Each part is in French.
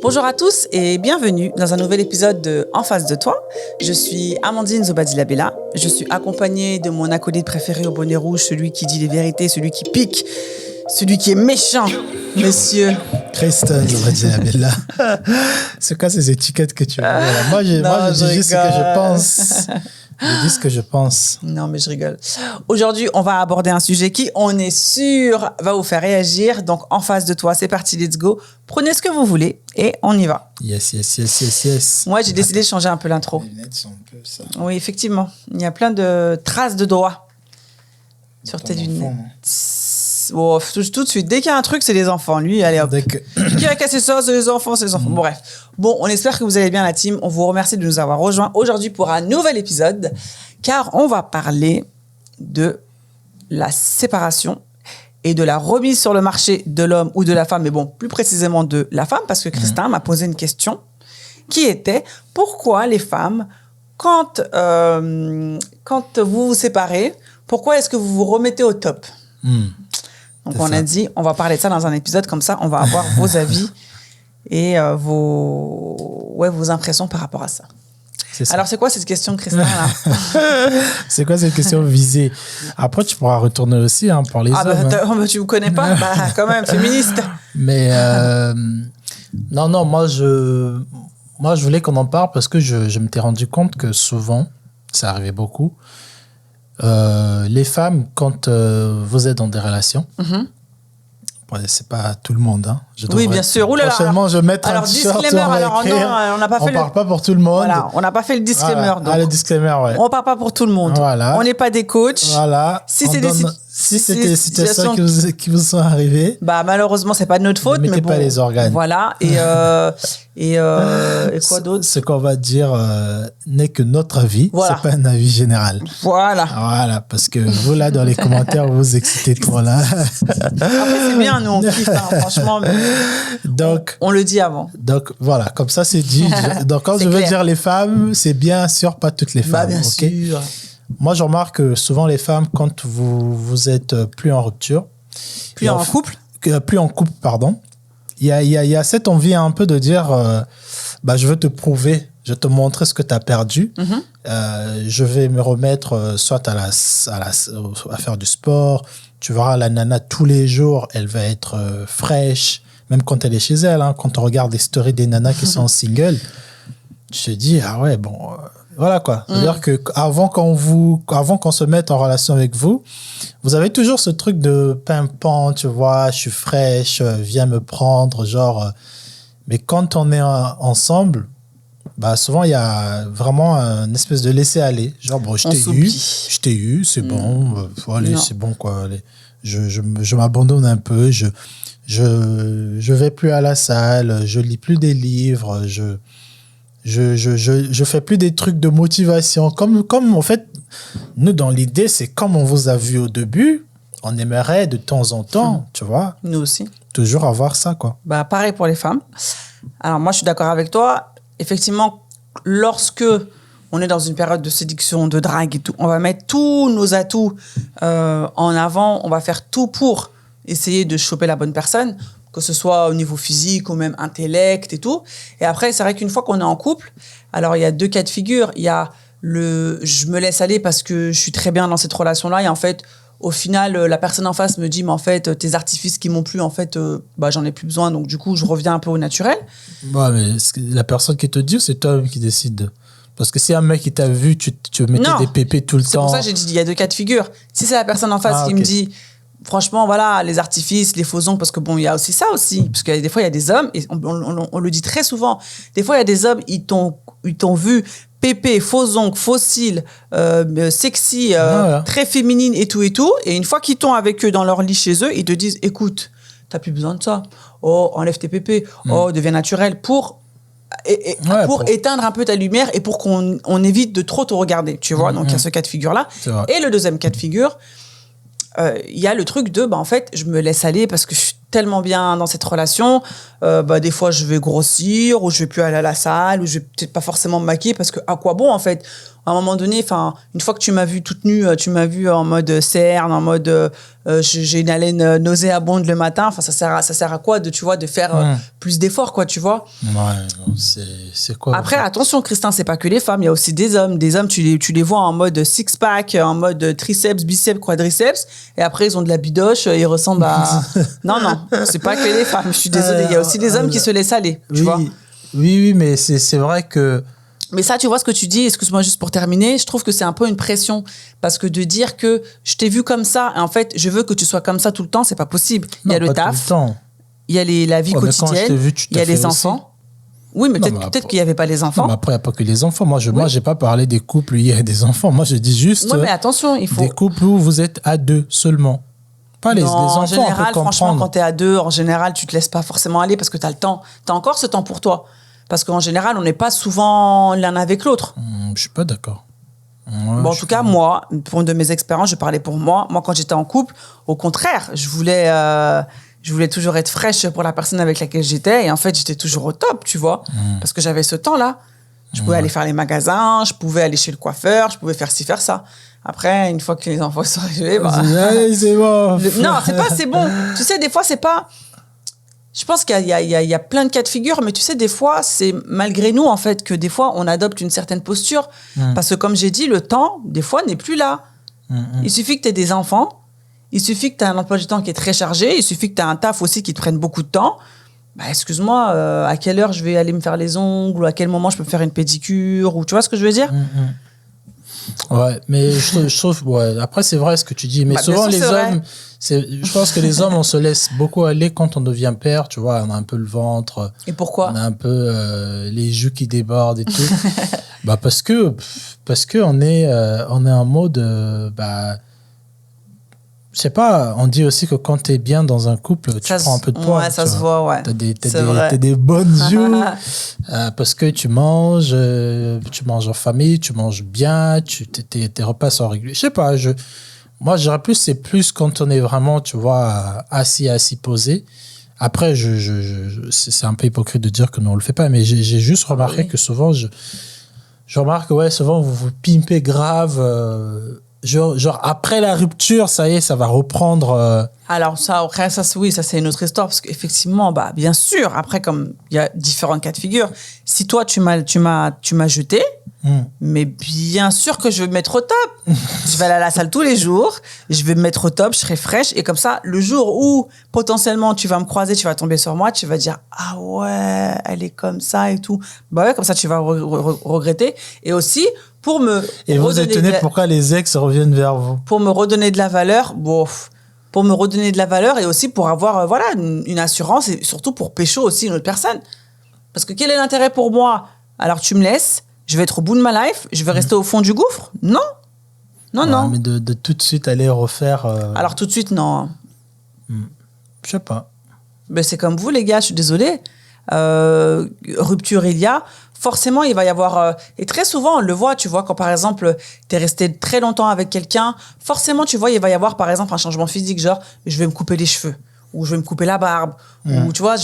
Bonjour à tous et bienvenue dans un nouvel épisode de En face de toi. Je suis Amandine Zobadila-Bella. Je suis accompagnée de mon acolyte préféré au bonnet rouge, celui qui dit les vérités, celui qui pique, celui qui est méchant, monsieur. Christophe Zobadila-Bella. C'est quoi ces étiquettes que tu as? Moi, je dis juste ce que je pense. Je dis ce que je pense. Non, mais je rigole. Aujourd'hui, on va aborder un sujet qui, on est sûr, va vous faire réagir. Donc, en face de toi, c'est parti, let's go. Prenez ce que vous voulez et on y va. Yes. Moi, j'ai décidé de changer un peu l'intro. Les lunettes sont un peu ça. Oui, effectivement. Il y a plein de traces de doigts sur tes lunettes. Oh, tout de suite, dès qu'il y a un truc, c'est les enfants. Lui, allez hop. Qui a cassé ça? C'est les enfants, c'est les enfants. Bon, bref. Bon, on espère que vous allez bien, la team. On vous remercie de nous avoir rejoints aujourd'hui pour un nouvel épisode, car on va parler de la séparation et de la remise sur le marché de l'homme ou de la femme, mais bon, plus précisément de la femme, parce que Christin m'a posé une question qui était pourquoi les femmes, quand vous vous séparez, pourquoi est-ce que vous vous remettez au top? Donc, on a dit, on va parler de ça dans un épisode, comme ça, on va avoir vos avis et vos impressions par rapport à ça. Alors, c'est quoi cette question, Christin, là? C'est quoi cette question visée? Après, tu pourras retourner aussi pour les hommes. Bah, tu me connais pas? Bah, quand même, féministe. Mais non, moi, je voulais qu'on en parle parce que je m'étais rendu compte que souvent, ça arrivait beaucoup, les femmes, quand vous êtes dans des relations, c'est pas tout le monde. Oui, bien sûr. Prochainement, je vais mettre un t-shirt. Disclaimer, on n'a pas fait parle pas pour tout le monde. Voilà, on n'a pas fait le disclaimer. Voilà. Donc, le disclaimer, ouais. On parle pas pour tout le monde. Voilà. On n'est pas des coachs. Voilà. Si c'est des situations qui vous sont arrivées, bah malheureusement, c'est pas de notre faute. Ne mettez pas les organes. Voilà. Et quoi d'autre? Ce qu'on va dire n'est que notre avis. Voilà. C'est pas un avis général. Voilà. Parce que vous là dans les commentaires vous vous excitez trop là. Après c'est bien, nous on kiffe, franchement. Mais donc on le dit avant. Donc voilà, comme ça c'est dit. Donc quand je veux dire les femmes, c'est bien sûr pas toutes les femmes. Bah, bien sûr. Moi je remarque que souvent les femmes, quand vous êtes plus en rupture, plus en couple, pardon. Il y a cette envie un peu de dire je veux te prouver, je vais te montrer ce que tu as perdu. Je vais me remettre soit à faire du sport. Tu verras la nana tous les jours, elle va être fraîche, même quand elle est chez elle. Quand on regarde les stories des nanas qui sont single, je te dis, voilà quoi. C'est-à-dire qu'avant qu'on se mette en relation avec vous, vous avez toujours ce truc de pimpant, tu vois, je suis fraîche, viens me prendre, genre. Mais quand on est ensemble, souvent il y a vraiment une espèce de laisser-aller. Genre, je t'ai eu, c'est bon, allez, c'est bon quoi. Allez. Je m'abandonne un peu, je vais plus à la salle, je lis plus des livres, je fais plus des trucs de motivation. Comme en fait, nous, dans l'idée, c'est comme on vous a vu au début, on aimerait de temps en temps, tu vois. Nous aussi. Toujours avoir ça, quoi. Pareil pour les femmes. Alors, moi, je suis d'accord avec toi. Effectivement, lorsque on est dans une période de séduction, de drague et tout, on va mettre tous nos atouts en avant. On va faire tout pour essayer de choper la bonne personne, que ce soit au niveau physique ou même intellect et tout. Et après, c'est vrai qu'une fois qu'on est en couple, alors il y a deux cas de figure. Il y a je me laisse aller parce que je suis très bien dans cette relation-là. Et en fait, au final, la personne en face me dit, mais en fait, tes artifices qui m'ont plu, en fait, j'en ai plus besoin. Donc, du coup, je reviens un peu au naturel. Mais la personne qui te dit, c'est toi qui décide. Parce que si un mec qui t'a vu, tu mettais des pépés tout le temps. C'est pour ça que j'ai dit, il y a deux cas de figure. Si c'est la personne en face qui me dit, franchement, voilà, les artifices, les faux ongles, parce que bon, il y a aussi ça aussi. Parce que des fois, il y a des hommes, et on le dit très souvent, des fois, il y a des hommes, ils t'ont vu pépé, faux ongles, faux cils, sexy, très féminine et tout. Et une fois qu'ils t'ont avec eux dans leur lit chez eux, ils te disent, écoute, t'as plus besoin de ça. Oh, enlève tes pépés. Oh, deviens naturel pour éteindre un peu ta lumière et pour qu'on évite de trop te regarder, tu vois. Donc, il y a ce cas de figure-là. Et le deuxième cas de figure, il y a le truc de, en fait, je me laisse aller parce que je suis tellement bien dans cette relation. Des fois, je vais grossir ou je vais plus aller à la salle ou je vais peut-être pas forcément me maquiller parce que à quoi bon, en fait? à un moment donné, enfin, une fois que tu m'as vu toute nue, tu m'as vu en mode cerne, en mode j'ai une haleine nauséabonde le matin. Enfin, ça sert à quoi de faire plus d'efforts, quoi, tu vois. Ouais, c'est quoi. Après, attention, Christin, c'est pas que les femmes, il y a aussi des hommes. Des hommes, tu les vois en mode six-pack, en mode triceps, biceps, quadriceps, et après, ils ont de la bidoche, ils ressemblent à... Non, c'est pas que les femmes, je suis désolée. Il y a aussi des hommes qui se laissent aller, tu vois. Oui, mais c'est vrai que... Mais ça, tu vois ce que tu dis, excuse-moi juste pour terminer, je trouve que c'est un peu une pression. Parce que de dire que je t'ai vu comme ça, et en fait, je veux que tu sois comme ça tout le temps, c'est pas possible. Il y a le taf, il y a la vie quotidienne, il y a les enfants. Oui, mais peut-être qu'il n'y avait pas les enfants. Non, mais après, il n'y a pas que les enfants. Moi, je n'ai pas parlé des couples où il y a des enfants. Moi, je dis juste... Oui, mais attention, il faut... Des couples où vous êtes à 2 seulement. Pas les enfants, en général, franchement, quand tu es à 2, en général, tu te laisses pas forcément aller parce que tu as le temps. Tu as encore ce temps pour toi. Parce qu'en général, on n'est pas souvent l'un avec l'autre. Je suis pas d'accord. Bon, en tout cas, moi, pour une de mes expériences, je parlais pour moi. Moi, quand j'étais en couple, au contraire, je voulais toujours être fraîche pour la personne avec laquelle j'étais. Et en fait, j'étais toujours au top, tu vois. Parce que j'avais ce temps-là. Je pouvais aller faire les magasins, je pouvais aller chez le coiffeur, je pouvais faire ci, faire ça. Après, une fois que les enfants sont arrivés, c'est bon. Non, c'est bon. Tu sais, des fois, c'est pas... Je pense qu'il y a plein de cas de figure, mais tu sais, des fois, c'est malgré nous, en fait, que des fois, on adopte une certaine posture. Parce que, comme j'ai dit, le temps, des fois, n'est plus là. Il suffit que tu aies des enfants, il suffit que tu aies un emploi du temps qui est très chargé, il suffit que tu aies un taf aussi qui te prenne beaucoup de temps. Bah, excuse-moi, à quelle heure je vais aller me faire les ongles, ou à quel moment je peux me faire une pédicure, ou tu vois ce que je veux dire? Ouais, mais je trouve, ouais, après, c'est vrai ce que tu dis, mais souvent, les hommes... Je pense que les hommes, on se laisse beaucoup aller quand on devient père, tu vois, on a un peu le ventre. Et pourquoi? On a un peu les joues qui débordent et tout. Bah parce que on est en mode, je sais pas, on dit aussi que quand t'es bien dans un couple, tu prends un peu de poids. Ouais, ça se voit, ouais. T'as des bonnes joues, parce que tu manges en famille, tu manges bien, tes repas sont réguliers. Je sais pas, moi, je dirais plus, c'est plus quand on est vraiment, tu vois, assis posé. Après, c'est un peu hypocrite de dire que nous, on le fait pas, mais j'ai juste remarqué que souvent, je remarque que, ouais, souvent, vous vous pimpez grave. Genre, après la rupture, ça y est, ça va reprendre. Alors, oui, ça, c'est une autre histoire, parce qu'effectivement, bah, bien sûr, après, comme il y a différents cas de figure, si toi, tu m'as jeté, mais bien sûr que je vais me mettre au top. Je vais aller à la salle tous les jours, je vais me mettre au top, je serai fraîche, et comme ça, le jour où, potentiellement, tu vas me croiser, tu vas tomber sur moi, tu vas dire, ah ouais, elle est comme ça et tout. Bah ouais, comme ça, tu vas regretter. Et aussi, pour me... Et vous étonnez pourquoi les ex reviennent vers vous. Pour me redonner de la valeur, pour me redonner de la valeur, et aussi pour avoir, une assurance, et surtout pour pécho aussi une autre personne. Parce que quel est l'intérêt pour moi? Alors, tu me laisses, je vais être au bout de ma life, je vais rester au fond du gouffre? Non. Non. Mais de tout de suite aller refaire... Alors, tout de suite, non. Je sais pas. Ben, c'est comme vous, les gars, je suis désolée. Rupture, il y a. Forcément, il va y avoir... et très souvent, on le voit, tu vois, quand par exemple, tu es resté très longtemps avec quelqu'un, forcément, tu vois, il va y avoir par exemple un changement physique, genre, je vais me couper les cheveux, ou je vais me couper la barbe, ou tu vois,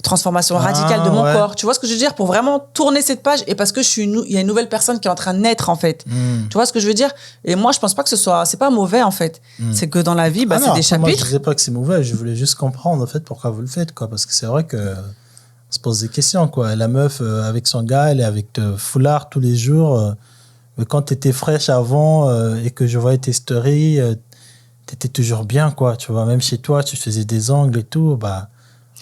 transformation radicale de mon corps. Tu vois ce que je veux dire? Pour vraiment tourner cette page, et parce que il y a une nouvelle personne qui est en train de naître, en fait. Tu vois ce que je veux dire? Et moi, je pense pas que c'est pas mauvais, en fait. C'est que dans la vie, c'est des chapitres. Moi, je disais pas que c'est mauvais, je voulais juste comprendre, en fait, pourquoi vous le faites, quoi, parce que c'est vrai que se pose des questions, quoi. La meuf avec son gars, elle est avec foulard tous les jours. Mais quand t'étais fraîche avant et que je voyais tes stories, t'étais toujours bien, quoi. Tu vois, même chez toi, tu faisais des ongles et tout. Bah,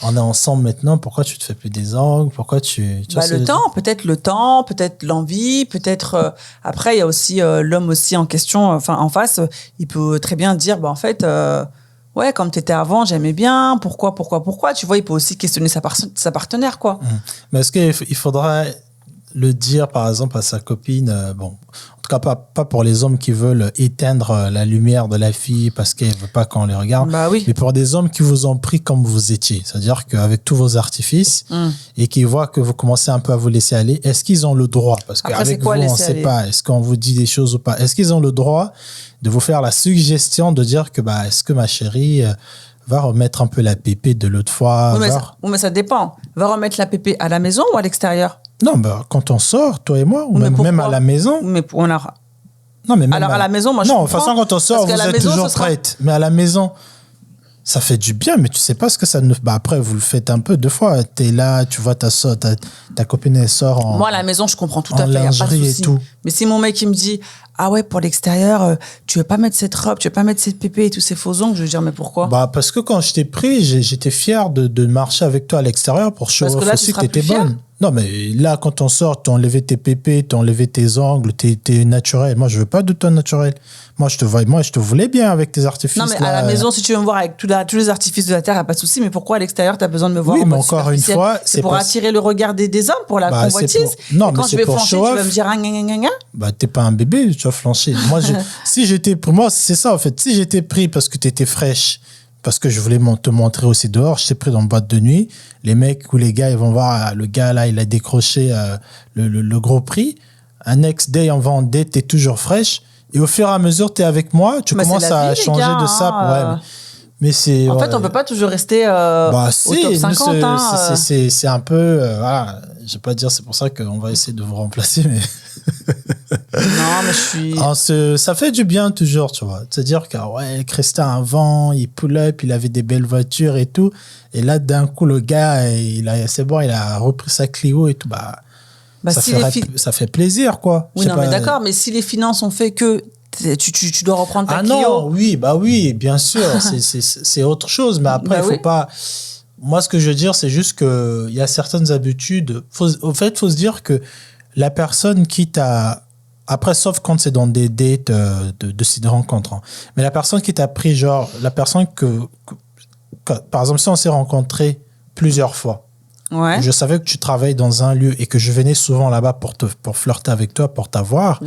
on est ensemble maintenant. Pourquoi tu te fais plus des ongles? Pourquoi tu vois, le temps, peut-être l'envie, peut-être. Après, il y a aussi l'homme aussi en question, en face. Il peut très bien dire, en fait. Ouais, comme t'étais avant, j'aimais bien. Pourquoi? Tu vois, il peut aussi questionner sa partenaire, quoi. Mais est-ce qu'il faudrait le dire, par exemple, à sa copine, en tout cas, pas pour les hommes qui veulent éteindre la lumière de la fille parce qu'elle veut pas qu'on les regarde. Bah oui. Mais pour des hommes qui vous ont pris comme vous étiez. C'est-à-dire qu'avec tous vos artifices et qui voient que vous commencez un peu à vous laisser aller, est-ce qu'ils ont le droit? Parce qu'avec vous, on ne sait pas. Est-ce qu'on vous dit des choses ou pas? Est-ce qu'ils ont le droit de vous faire la suggestion de dire que, est-ce que ma chérie, va remettre un peu la pépé de l'autre fois. Oui, mais ça dépend. Va remettre la pépé à la maison ou à l'extérieur? Non, quand on sort, toi et moi, ou même à la maison. Mais on a... Non, mais même alors à la maison, moi je comprends. Non, de toute façon, quand on sort, vous êtes toujours prête. Mais à la maison, ça fait du bien, mais tu sais pas ce que ça nous... après, vous le faites un peu, 2 fois. Tu es là, tu vois ta copine, elle sort en... Moi, à la maison, je comprends tout à fait. Lingerie et tout. Mais si mon mec, il me dit, ah ouais, pour l'extérieur, tu veux pas mettre cette robe, tu veux pas mettre cette pépé et tous ces faux ongles, je veux dire, mais pourquoi? Parce que quand je t'ai pris, j'étais fier de marcher avec toi à l'extérieur pour show off aussi que t'étais bonne. Non, mais là, quand on sort, t'as enlevé tes pépés, t'as enlevé tes ongles, t'es naturel. Moi, je veux pas de toi naturel. Moi, je te voulais bien avec tes artifices. Non, mais là, à la maison, si tu veux me voir avec tous les artifices de la terre, y a pas de souci. Mais pourquoi à l'extérieur, t'as besoin de me voir? Oui, mais encore une fois, c'est pour attirer le regard des hommes, pour la convoitise. Non, mais quand je vais flancher, tu vas me dire, t'es pas un bébé, tu vas flancher. Moi, pour moi, c'est ça, en fait. Si j'étais pris parce que t'étais fraîche, parce que je voulais te montrer aussi dehors, je t'ai pris dans une boîte de nuit. Les mecs ou les gars, ils vont voir, le gars là, il a décroché le gros prix. Un next day, on va en date, t'es toujours fraîche. Et au fur et à mesure, t'es avec moi, tu commences à changer de ça. Mais c'est... En fait, on peut pas toujours rester au top 50. C'est un peu... voilà, je vais pas dire, c'est pour ça qu'on va essayer de vous remplacer, mais... Non, mais je suis... ça fait du bien toujours, tu vois. C'est-à-dire que, ouais, Christin, avant, il pull up, il avait des belles voitures et tout. Et là, d'un coup, le gars, c'est bon, il a repris sa Clio et tout. Ça fait plaisir, quoi. Oui, non, mais d'accord, mais si les finances ont fait que tu dois reprendre ta Clio... Ah non, oui, bien sûr, c'est autre chose. Mais après, il faut pas... Moi, ce que je veux dire, c'est juste qu'il y a certaines habitudes. Au fait, il faut se dire que la personne qui t'a... Après, sauf quand c'est dans des dates de rencontres. Hein. Mais la personne qui t'a pris, genre, la personne que par exemple, si on s'est rencontrés plusieurs fois, je savais que tu travailles dans un lieu et que je venais souvent là-bas pour flirter avec toi, pour t'avoir,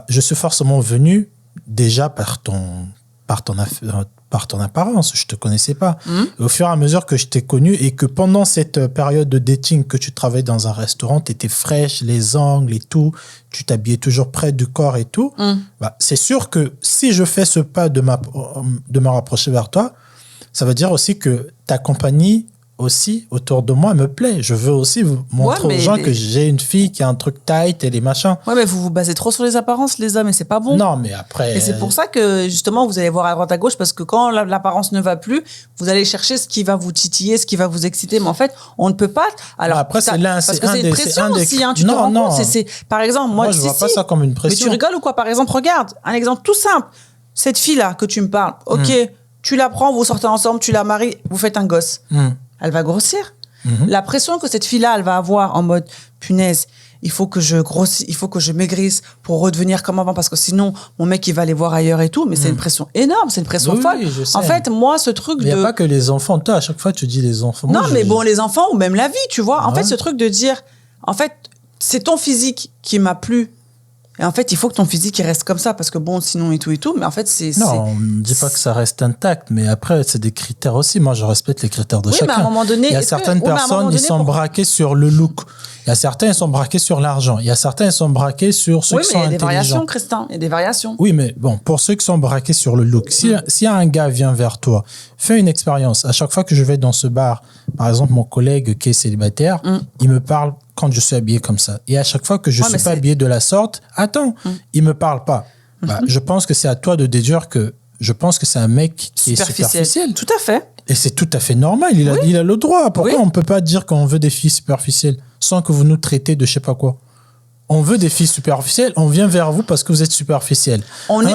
je suis forcément venu déjà par ton apparence, je te connaissais pas. Et au fur et à mesure que je t'ai connu et que pendant cette période de dating que tu travaillais dans un restaurant, tu étais fraîche, les ongles et tout, tu t'habillais toujours près du corps et tout, c'est sûr que si je fais ce pas de me rapprocher vers toi, ça veut dire aussi que ta compagnie aussi autour de moi me plaît. Je veux aussi vous montrer aux gens que j'ai une fille qui a un truc tight et les machins. Ouais, mais vous vous basez trop sur les apparences, les hommes, et c'est pas bon. Non, mais après... Et c'est pour ça que, justement, vous allez voir à droite à gauche, parce que quand l'apparence ne va plus, vous allez chercher ce qui va vous titiller, ce qui va vous exciter. Mais en fait, on ne peut pas... Alors, après, c'est l'un, parce que c'est une pression aussi, hein, tu te rends compte. Par exemple, moi je vois pas ça comme une pression. Mais tu rigoles ou quoi? Par exemple, regarde, un exemple tout simple. Cette fille-là que tu me parles, ok, tu la prends, vous sortez ensemble, tu la maries, vous faites un gosse. Elle va grossir. La pression que cette fille-là, elle va avoir en mode, punaise, il faut que je grossisse, il faut que je maigrisse pour redevenir comme avant, parce que sinon, mon mec, il va aller voir ailleurs et tout. Mais c'est une pression énorme, c'est une pression folle. Oui, je sais. En fait, moi, ce truc il n'y a pas que les enfants. Toi, à chaque fois, tu dis les enfants. Non, mais bon, les enfants ou même la vie, tu vois. En fait, ce truc de dire, en fait, c'est ton physique qui m'a plu. Et en fait, il faut que ton physique il reste comme ça, parce que bon, sinon et tout. Mais en fait, c'est... Non, on ne dit pas que ça reste intact, mais après, c'est des critères aussi. Moi, je respecte les critères de chacun. Mais à un moment donné... Il y a certaines personnes, ils sont braqués sur le look. Il y a certains, ils sont braqués sur l'argent. Il y a certains, ils sont braqués sur ceux qui sont intelligents. Oui, mais il y a des variations, Christin. Il y a des variations. Oui, mais bon, pour ceux qui sont braqués sur le look, si un gars vient vers toi, fais une expérience. À chaque fois que je vais dans ce bar, par exemple, mon collègue qui est célibataire, il me parle quand je suis habillé comme ça. Et à chaque fois que je ne suis pas habillé de la sorte, attends, il ne me parle pas. Je pense que c'est à toi de déduire que je pense que c'est un mec qui est superficiel. Tout à fait. Et c'est tout à fait normal. Il a le droit. Pourquoi on ne peut pas dire qu'on veut des filles superficielles sans que vous nous traitez de je ne sais pas quoi? On veut des filles superficielles, on vient vers vous parce que vous êtes superficielle. On est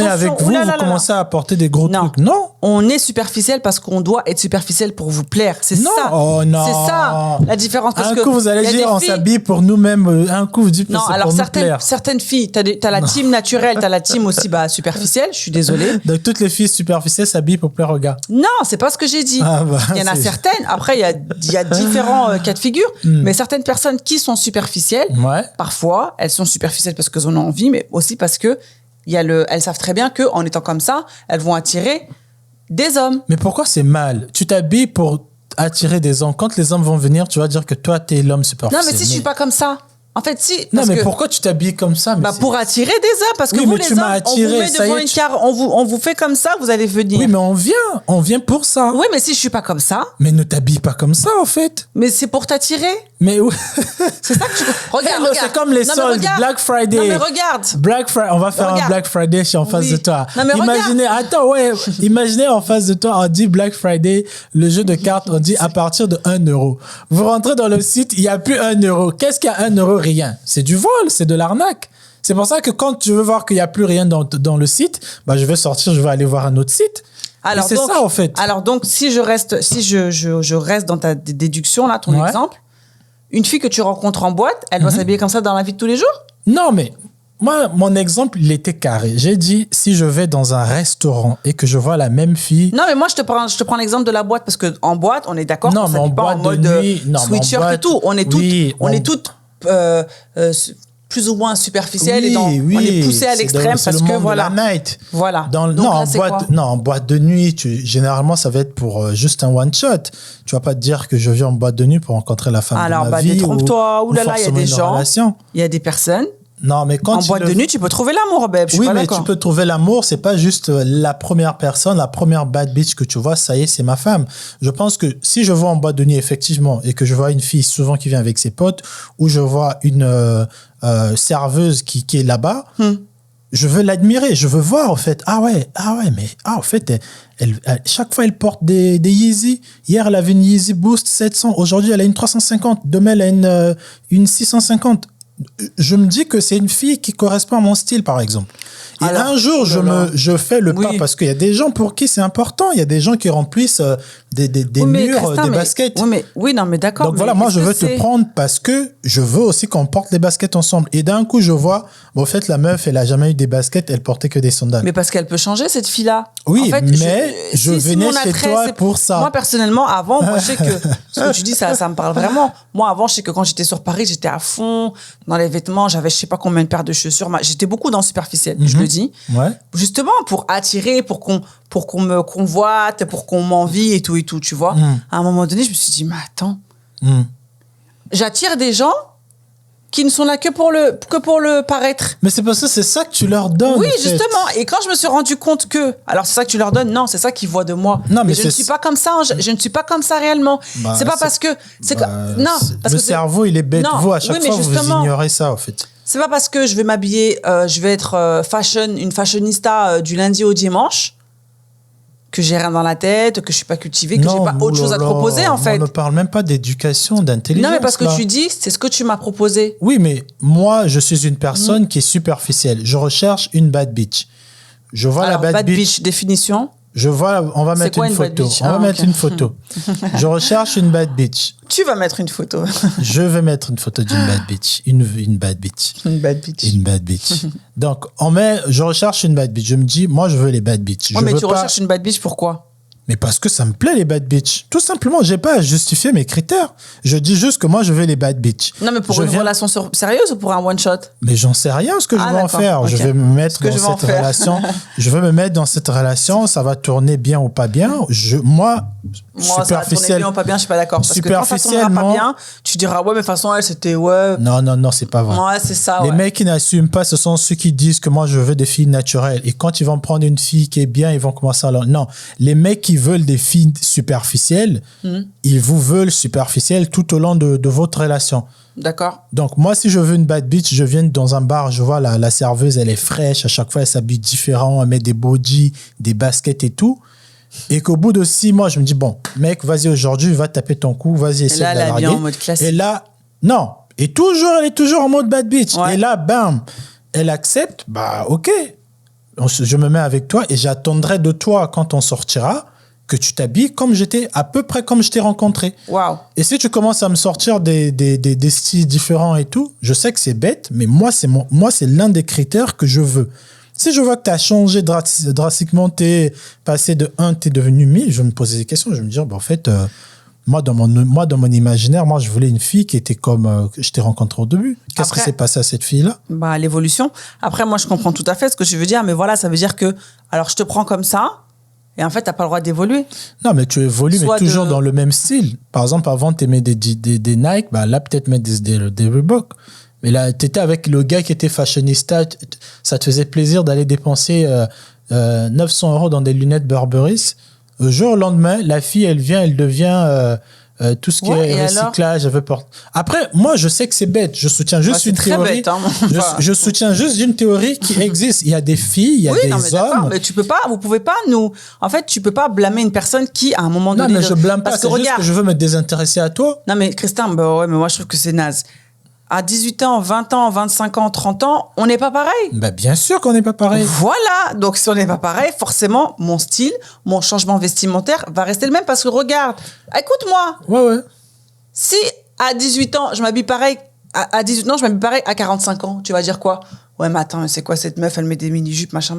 avec vous, vous commencez à apporter des gros trucs. Non. On est superficiel parce qu'on doit être superficiel pour vous plaire. C'est ça. Oh non. C'est ça la différence. Un coup, vous allez dire on s'habille pour nous-mêmes. Un coup, vous dites que c'est pour nous plaire. Certaines filles, t'as la team naturelle, t'as la team aussi superficielle. Je suis désolée. Donc toutes les filles superficielles s'habillent pour plaire aux gars. Non, c'est pas ce que j'ai dit. Il y en a certaines. Après, il y a différents cas de figure. Mais certaines personnes qui sont superficielles, parfois, elles sont superficielles parce qu'elles en ont envie, mais aussi parce que elles savent très bien qu'en étant comme ça, elles vont attirer des hommes. Mais pourquoi c'est mal? Tu t'habilles pour attirer des hommes. Quand les hommes vont venir, tu vas dire que toi, t'es l'homme superficiel. Non, mais si je suis pas comme ça. En fait, si. Non, mais pourquoi tu t'habilles comme ça? Pour attirer des hommes, parce que oui, vous, mais les tu m'as hommes, attiré, on vous met devant une carte, on vous fait comme ça, vous allez venir. Oui, mais on vient pour ça. Oui, mais si je suis pas comme ça. Mais ne t'habille pas comme ça, en fait. Mais c'est pour t'attirer. Mais oui. C'est ça que tu... Regarde. C'est comme les soldes, Black Friday. Non, mais regarde. Black Friday, on va faire un Black Friday, je suis en face de toi. Non, mais imaginez en face de toi, on dit Black Friday, le jeu de cartes, on dit à partir de 1 euro. Vous rentrez dans le site, il n'y a plus 1 euro. Qu'est-ce qu'il y a 1 euro? Rien. C'est du vol, c'est de l'arnaque. C'est pour ça que quand je veux voir qu'il n'y a plus rien dans le site, je vais sortir, je vais aller voir un autre site. Alors, c'est ça, en fait. Alors, donc, si je reste dans ta déduction, là, ton exemple, une fille que tu rencontres en boîte, elle doit s'habiller comme ça dans la vie de tous les jours? Non, mais moi, mon exemple, il était carré. J'ai dit, si je vais dans un restaurant et que je vois la même fille... Non, mais moi, je te prends l'exemple de la boîte, parce qu'en boîte, on est d'accord qu'on s'habille pas en mode sweatshirt et tout. On est toutes plus ou moins superficielles et on est poussé à l'extrême parce que voilà. De la night. Voilà. En boîte de nuit, généralement, ça va être pour juste un one shot. Tu vas pas te dire que je viens en boîte de nuit pour rencontrer la femme de ma vie. Détrompe-toi. Ouh là là, il y a des gens. Il y a des personnes. Non, mais quand en boîte de nuit, tu peux trouver l'amour, babe. Oui, mais tu peux trouver l'amour. C'est pas juste la première personne, la première bad bitch que tu vois, ça y est, c'est ma femme. Je pense que si je vois en boîte de nuit, effectivement, et que je vois une fille souvent qui vient avec ses potes, ou je vois une serveuse qui est là-bas, je veux l'admirer. Je veux voir, en fait. En fait, chaque fois, elle porte des Yeezy. Hier, elle avait une Yeezy Boost 700. Aujourd'hui, elle a une 350. Demain, elle a une 650. Je me dis que c'est une fille qui correspond à mon style, par exemple. Et un jour, je fais le pas parce qu'il y a des gens pour qui c'est important. Il y a des gens qui remplissent des murs, des baskets. Non, mais d'accord. Donc voilà, moi, je veux te prendre parce que je veux aussi qu'on porte les baskets ensemble. Et d'un coup, je vois, en fait, la meuf, elle a jamais eu des baskets, elle portait que des sandales. Mais parce qu'elle peut changer, cette fille-là. Oui, en fait, mais je venais chez toi pour ça. Moi, personnellement, avant, moi, je sais que ce que tu dis, ça me parle vraiment. Moi, avant, je sais que quand j'étais sur Paris, j'étais à fond dans les vêtements. J'avais je sais pas combien de paires de chaussures. J'étais beaucoup dans le superficiel, je le dis. Ouais. Justement, pour attirer, pour qu'on me convoite, pour qu'on m'envie et tout, tu vois. À un moment donné, je me suis dit, mais attends, j'attire des gens qui ne sont là que pour le paraître. Mais c'est parce que c'est ça que tu leur donnes. Oui, justement. Et quand je me suis rendu compte que... Alors, c'est ça que tu leur donnes? Non, c'est ça qu'ils voient de moi. Non, mais je ne suis pas comme ça. Je ne suis pas comme ça réellement. C'est pas parce que... Le cerveau, il est bête. Vous, à chaque fois, vous ignorez ça, en fait. C'est pas parce que je vais m'habiller... je vais être une fashionista du lundi au dimanche que j'ai rien dans la tête, que je suis pas cultivée, que j'ai pas autre chose à te proposer, en fait. On ne parle même pas d'éducation, d'intelligence. Non, mais parce que tu dis, c'est ce que tu m'as proposé. Oui, mais moi, je suis une personne qui est superficielle. Je recherche une bad bitch. Je vois la bad bitch. Définition? On va mettre une photo. On va mettre une photo. Je recherche une bad bitch. Tu vas mettre une photo. Je vais mettre une photo d'une bad bitch. Une bad bitch. Une bad bitch. Une bad bitch. Donc, je recherche une bad bitch. Je me dis, moi, je veux les bad bitch. Ouais, mais tu recherches une bad bitch, pourquoi? Mais parce que ça me plaît, les bad bitch. Tout simplement, j'ai pas à justifier mes critères. Je dis juste que moi, je veux les bad bitch. Non, mais pour une relation sérieuse ou pour un one-shot? Mais j'en sais rien ce que je vais en faire. Okay. Je vais me mettre dans cette relation. Je veux me mettre dans cette relation. Ça va tourner bien ou pas bien. Moi, ça va tourner bien ou pas bien, je suis pas d'accord. Parce que quand ça tournera pas bien, tu diras, ouais, mais de toute façon, elle, c'était, ouais. Non, c'est pas vrai. Ouais, c'est ça, Les mecs qui n'assument pas, ce sont ceux qui disent que moi, je veux des filles naturelles. Et quand ils vont prendre une fille qui est bien, ils vont commencer à leur... Non, les mecs qui veulent des filles superficielles, ils vous veulent superficielles tout au long de votre relation. D'accord. Donc, moi, si je veux une bad bitch, je viens dans un bar, je vois la serveuse, elle est fraîche. À chaque fois, elle s'habille différent. Elle met des bodys, des baskets et tout. Et qu'au bout de 6 mois, je me dis, bon, mec, vas-y, aujourd'hui, va taper ton coup, vas-y, essaie de la larguer. Elle est bien en mode classique. Et là, non. Et toujours, elle est toujours en mode bad bitch. Ouais. Et là, bam, elle accepte, bah, ok. Je me mets avec toi et j'attendrai de toi, quand on sortira, que tu t'habilles à peu près comme je t'ai rencontré. Wow. Et si tu commences à me sortir des styles différents et tout, je sais que c'est bête, mais moi, c'est l'un des critères que je veux. Si je vois que tu as changé drastiquement, tu es passé de 1, tu es devenu 1000, je vais me poser des questions. Je vais me dire, en fait, moi, dans mon imaginaire, moi, je voulais une fille qui était comme je t'ai rencontré au début. Qu'est-ce qui s'est passé à cette fille-là? Bah, l'évolution. Après, moi, je comprends tout à fait ce que tu veux dire, mais voilà, ça veut dire que, alors, je te prends comme ça, et en fait, tu n'as pas le droit d'évoluer. Non, mais tu évolues, mais toujours dans le même style. Par exemple, avant, tu aimais des Nike, bah, là, peut-être mettre des Reebok. Mais là, t'étais avec le gars qui était fashionista, ça te faisait plaisir d'aller dépenser 900 € dans des lunettes Burberry. Le jour au lendemain, la fille, elle devient tout ce qui est recyclage. Après, moi, je sais que c'est bête. Je soutiens juste une théorie. Bête, hein, je soutiens juste une théorie qui existe. Il y a des filles, il y a des hommes. Mais vous pouvez pas en fait, tu peux pas blâmer une personne qui, à un moment donné. Non, mais je blâme pas. C'est juste que je veux me désintéresser à toi. Non, mais Christin, mais moi, je trouve que c'est naze. À 18 ans, 20 ans, 25 ans, 30 ans, on n'est pas pareil. Bien sûr qu'on n'est pas pareil. Voilà. Donc, si on n'est pas pareil, forcément, mon style, mon changement vestimentaire va rester le même parce que regarde, écoute-moi. Ouais. Si à 18 ans, je m'habille pareil, à 18 ans, je m'habille pareil à 45 ans, tu vas dire quoi? Ouais, mais attends, c'est quoi cette meuf? Elle met des mini-jupes, machin.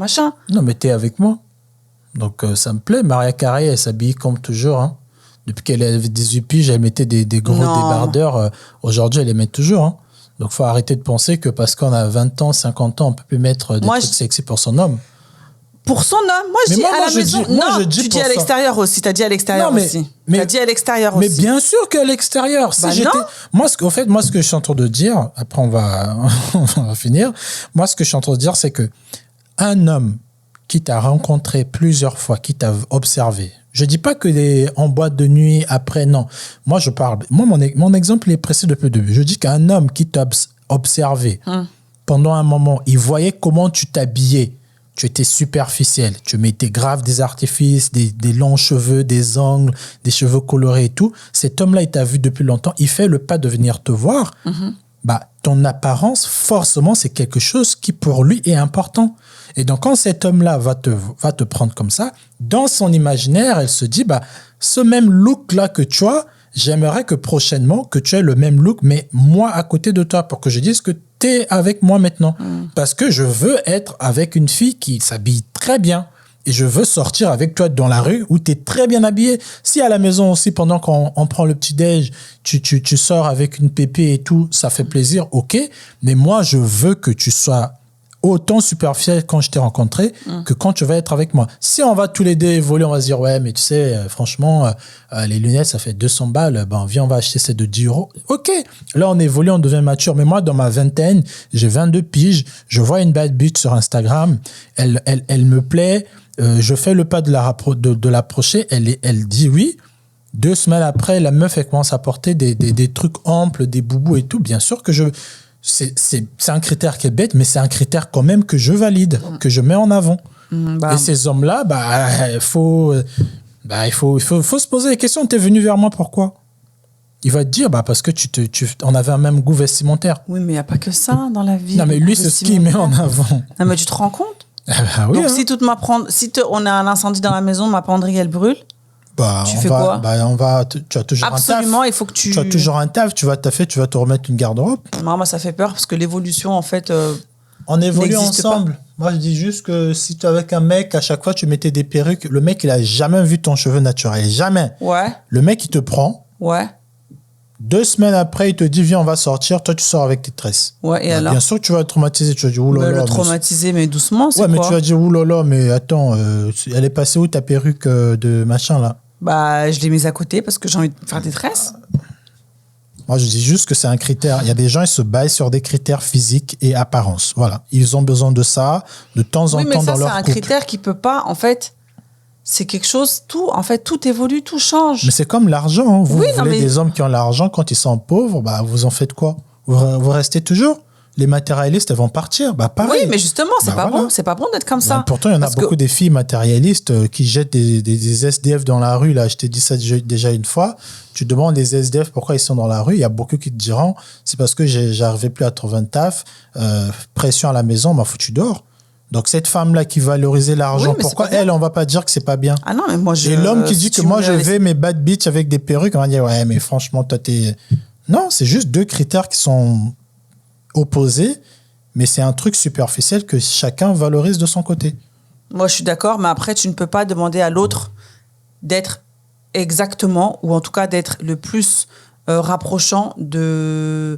Non, mais t'es avec moi. Donc, ça me plaît. Mariah Carey, elle s'habille comme toujours, hein. Depuis qu'elle avait 18 piges, elle mettait des gros débardeurs. Aujourd'hui, elle les met toujours. Hein. Donc, il faut arrêter de penser que parce qu'on a 20 ans, 50 ans, on ne peut plus mettre des trucs sexy pour son homme. Pour son homme? Moi, je dis à la maison. Non, tu dis à l'extérieur aussi. Tu as dit à l'extérieur aussi. Tu as dit à l'extérieur aussi. Mais bien sûr qu'à l'extérieur. Moi, ce que je suis en train de dire, après on va finir. Moi, ce que je suis en train de dire, c'est que un homme qui t'a rencontré plusieurs fois, qui t'a observé, je dis pas que en boîte de nuit, après, non. Moi, je parle. Moi, mon exemple est précis depuis le début. Je dis qu'un homme qui t'a observé pendant un moment, il voyait comment tu t'habillais. Tu étais superficiel. Tu mettais grave des artifices, des longs cheveux, des ongles, des cheveux colorés et tout. Cet homme-là, il t'a vu depuis longtemps. Il fait le pas de venir te voir. Ton apparence, forcément, c'est quelque chose qui, pour lui, est important. Et donc, quand cet homme-là va te prendre comme ça, dans son imaginaire, elle se dit, ce même look-là que tu as, j'aimerais que prochainement, que tu aies le même look, mais moi à côté de toi, pour que je dise que tu es avec moi maintenant. Parce que je veux être avec une fille qui s'habille très bien. Et je veux sortir avec toi dans la rue où tu es très bien habillé. Si à la maison aussi, pendant qu'on prend le petit-déj, tu sors avec une pépé et tout, ça fait plaisir, ok. Mais moi, je veux que tu sois autant superficiel quand je t'ai rencontré que quand tu vas être avec moi. Si on va tous les deux évoluer, on va se dire, ouais, mais tu sais, franchement, les lunettes, ça fait 200 balles. Viens, on va acheter ces de 10 €. Ok. Là, on évolue, on devient mature. Mais moi, dans ma vingtaine, j'ai 22 piges. Je vois une bad bitch sur Instagram. Elle me plaît. Je fais le pas de l'approcher. Elle dit oui. 2 semaines après, la meuf, elle commence à porter des trucs amples, des boubous et tout. Bien sûr que c'est un critère qui est bête, mais c'est un critère quand même que je valide, que je mets en avant. Et ces hommes-là, il faut se poser la question, t'es venu vers moi, pourquoi? Il va te dire, parce que on avait un même goût vestimentaire. Oui, mais il n'y a pas que ça dans la vie. Non, mais lui, c'est ce qu'il met en avant. Non, mais tu te rends compte? Oui, donc, si on a un incendie dans la maison, ma penderie, elle brûle, tu fais quoi? Tu as toujours absolument, un taf. Il faut que tu as toujours un taf, tu vas taffer, tu vas te remettre une garde-robe. Moi, ça fait peur parce que l'évolution, en fait, on évolue ensemble. Pas. Moi, je dis juste que si tu es avec un mec, à chaque fois, tu mettais des perruques, le mec, il a jamais vu ton cheveu naturel. Jamais. Ouais. Le mec, il te prend. Ouais. 2 semaines après, il te dit, viens, on va sortir. Toi, tu sors avec tes tresses. Ouais, et alors? Bien sûr que tu vas le traumatiser. Tu vas dire, oulala. Le traumatiser, mais doucement, c'est quoi? Ouais, mais tu vas dire, oulala, mais attends, elle est passée où ta perruque de machin, là? Je l'ai mise à côté parce que j'ai envie de faire des tresses. Moi, je dis juste que c'est un critère. Il y a des gens, ils se basent sur des critères physiques et apparence. Voilà. Ils ont besoin de ça de temps en temps dans leur couple. Oui, mais ça, c'est un critère qui peut pas, en fait... C'est quelque chose, tout évolue, tout change. Mais c'est comme l'argent. Hein. Vous voulez des hommes qui ont l'argent, quand ils sont pauvres, vous en faites quoi? Vous restez toujours? Les matérialistes, elles vont partir. Pareil. Oui, mais justement, c'est pas bon. C'est pas bon d'être comme ça. Pourtant, il y en a beaucoup des filles matérialistes qui jettent des SDF dans la rue. Là, je t'ai dit ça déjà une fois. Tu demandes les SDF pourquoi ils sont dans la rue. Il y a beaucoup qui te diront, c'est parce que j'arrivais plus à trouver un taf, pression à la maison, m'a foutu dehors. Donc, cette femme-là qui valorisait l'argent, pourquoi elle, on va pas dire que c'est pas bien? Ah non, mais moi, Et l'homme qui dit que moi, je vais mes bad bitch avec des perruques, on va dire, ouais, mais franchement, toi, t'es... Non, c'est juste 2 critères qui sont opposés, mais c'est un truc superficiel que chacun valorise de son côté. Moi, je suis d'accord, mais après, tu ne peux pas demander à l'autre d'être exactement, ou en tout cas d'être le plus rapprochant de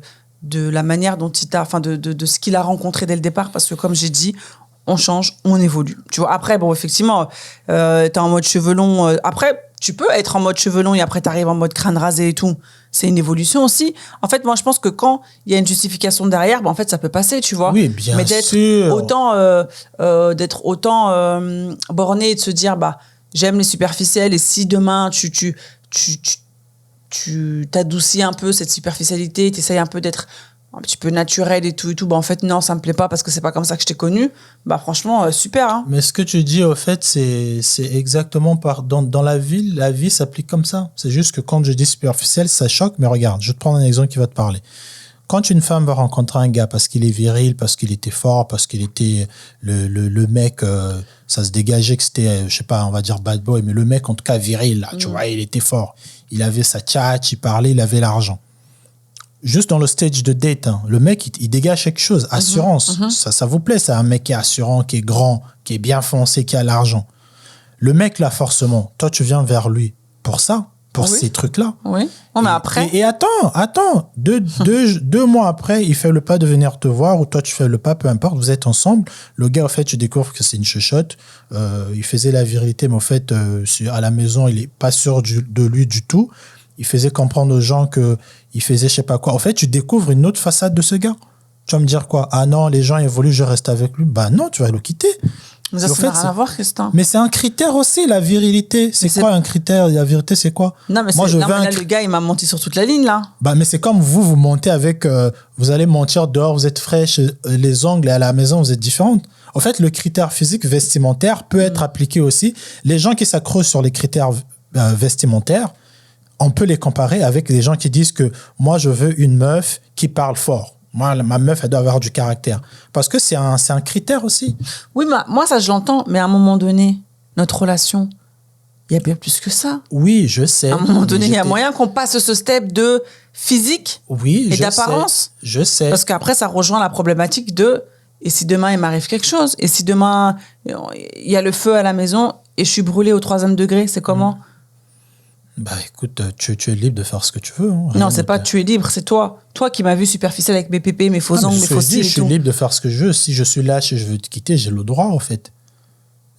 la manière dont il t'a... Enfin, de ce qu'il a rencontré dès le départ, parce que comme j'ai dit, on change, on évolue. Tu vois, après, effectivement, t'es en mode cheveux longs. Après, tu peux être en mode cheveux longs et après, t'arrives en mode crâne rasé et tout. C'est une évolution aussi. En fait, moi, je pense que quand il y a une justification derrière, en fait, ça peut passer, tu vois. Oui, bien Mais d'être autant borné et de se dire, j'aime les superficiels et si demain tu t'adoucis un peu cette superficialité, tu essayes un peu d'être un petit peu naturel et tout, en fait, non, ça me plaît pas parce que c'est pas comme ça que je t'ai connu. Franchement, super. Hein. Mais ce que tu dis, au fait, c'est exactement dans la vie s'applique comme ça. C'est juste que quand je dis superficiel, ça choque. Mais regarde, je vais te prendre un exemple qui va te parler. Quand une femme va rencontrer un gars parce qu'il est viril, parce qu'il était fort, parce qu'il était le mec, ça se dégageait que c'était, je sais pas, on va dire bad boy, mais le mec en tout cas viril, là, tu vois, il était fort. Il avait sa tchatch, il parlait, il avait l'argent. Juste dans le stage de date, hein, le mec, il dégage quelque chose, assurance. Ça vous plaît, c'est un mec qui est assurant, qui est grand, qui est bien foncé, qui a l'argent. Le mec, là, forcément, toi, tu viens vers lui pour ça, pour ces trucs-là. Oui. Non, mais après. Et attends. Deux mois après, il fait le pas de venir te voir, ou toi, tu fais le pas, peu importe, vous êtes ensemble. Le gars, en fait, tu découvres que c'est une chuchote. Il faisait la virilité, mais en fait, à la maison, il n'est pas sûr de lui du tout. Il faisait comprendre aux gens qu'il faisait je sais pas quoi. En fait, tu découvres une autre façade de ce gars. Tu vas me dire quoi? Ah non, les gens évoluent, je reste avec lui. Non, tu vas le quitter. Mais ça n'a rien à voir, Christin. Mais c'est un critère aussi, la virilité. C'est quoi un critère? La virilité, c'est quoi? Non, mais, là, le gars, il m'a menti sur toute la ligne, là. Mais c'est comme vous montez avec... vous allez mentir dehors, vous êtes fraîche, les ongles, et à la maison, vous êtes différentes. En fait, le critère physique vestimentaire peut être appliqué aussi. Les gens qui s'accrochent sur les critères vestimentaires, on peut les comparer avec les gens qui disent que moi, je veux une meuf qui parle fort. Moi, ma meuf, elle doit avoir du caractère. Parce que c'est un critère aussi. Oui, moi, ça, je l'entends. Mais à un moment donné, notre relation, il y a bien plus que ça. Oui, je sais. À un moment donné, il y a moyen qu'on passe ce step de physique et d'apparence. Je sais. Parce qu'après, ça rejoint la problématique de et si demain, il m'arrive quelque chose? Et si demain, il y a le feu à la maison et je suis brûlée au 3e degré, c'est comment? Écoute, tu es libre de faire ce que tu veux. Hein, non, c'est pas tu es libre, c'est toi. Toi qui m'as vu superficiel avec mes pépés, mes faux ongles, mes faux cils et tout. Je suis libre de faire ce que je veux. Si je suis lâche et je veux te quitter, j'ai le droit, en fait.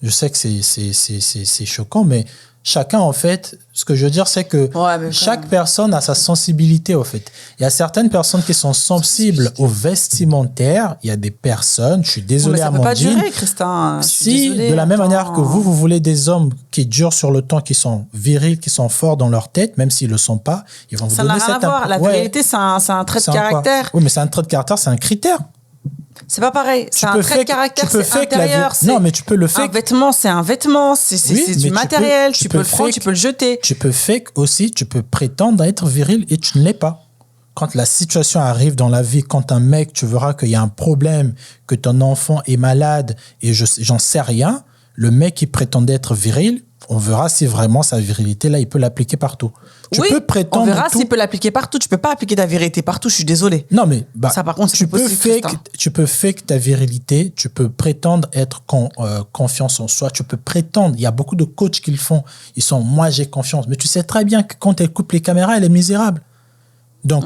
Je sais que c'est choquant, mais chacun, en fait, ce que je veux dire, c'est que chaque personne a sa sensibilité, en fait. Il y a certaines personnes qui sont sensibles au vestimentaire. Il y a des personnes, je suis désolé à mon dire. Ça peut pas durer, Christin. Si, de la même manière que vous voulez des hommes qui durent sur le temps, qui sont virils, qui sont forts dans leur tête, même s'ils le sont pas, ils vont vous donner cette... Ça n'a rien à voir. La vérité, c'est un trait de caractère. Oui, mais c'est un trait de caractère, c'est un critère. C'est pas pareil. C'est un trait de caractère, c'est intérieur. Non, mais tu peux le fake. Un vêtement, c'est un vêtement. C'est du matériel. Tu peux le prendre, tu peux le jeter. Tu peux fake aussi. Tu peux prétendre être viril et tu ne l'es pas. Quand la situation arrive dans la vie, quand un mec, tu verras qu'il y a un problème, que ton enfant est malade et j'en sais rien, le mec qui prétendait être viril, on verra si vraiment sa virilité, là, il peut l'appliquer partout. Tu peux prétendre on verra s'il peut l'appliquer partout. Tu peux pas appliquer ta virilité partout, je suis désolé. Non, mais ça, par contre, tu peux fake ta virilité, tu peux prétendre être confiance en soi, tu peux prétendre. Il y a beaucoup de coachs qui le font. Ils sont, moi, j'ai confiance. Mais tu sais très bien que quand elle coupe les caméras, elle est misérable. Donc,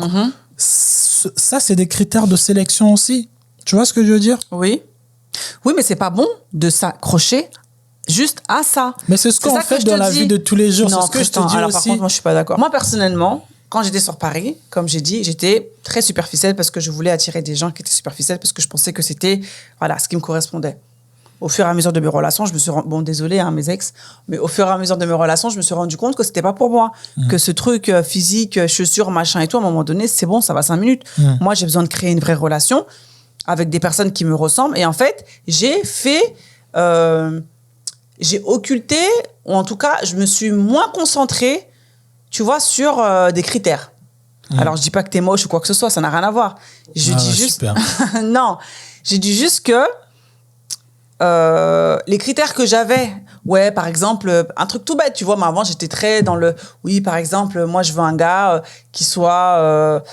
ça, c'est des critères de sélection aussi. Tu vois ce que je veux dire? Oui. Oui, mais c'est pas bon de s'accrocher juste à ça. Mais c'est ce qu'on fait dans la vie de tous les jours. Non, c'est ce que je te dis alors, aussi. par contre, moi, je suis pas d'accord. Moi, personnellement, quand j'étais sur Paris, comme j'ai dit, j'étais très superficielle parce que je voulais attirer des gens qui étaient superficiels parce que je pensais que c'était, ce qui me correspondait. Au fur et à mesure de mes relations, je me suis désolé, mes ex, mais au fur et à mesure de mes relations, je me suis rendu compte que c'était pas pour moi. Que ce truc physique, chaussures, machin et tout, à un moment donné, c'est bon, ça va 5 minutes. Moi, j'ai besoin de créer une vraie relation avec des personnes qui me ressemblent. Et en fait, j'ai occulté, ou en tout cas, je me suis moins concentrée, tu vois, sur des critères. Alors, je dis pas que t'es moche ou quoi que ce soit, ça n'a rien à voir. Je dis juste... non, j'ai dit juste que les critères que j'avais, par exemple, un truc tout bête, tu vois, mais avant, j'étais très dans le... Oui, par exemple, moi, je veux un gars qui soit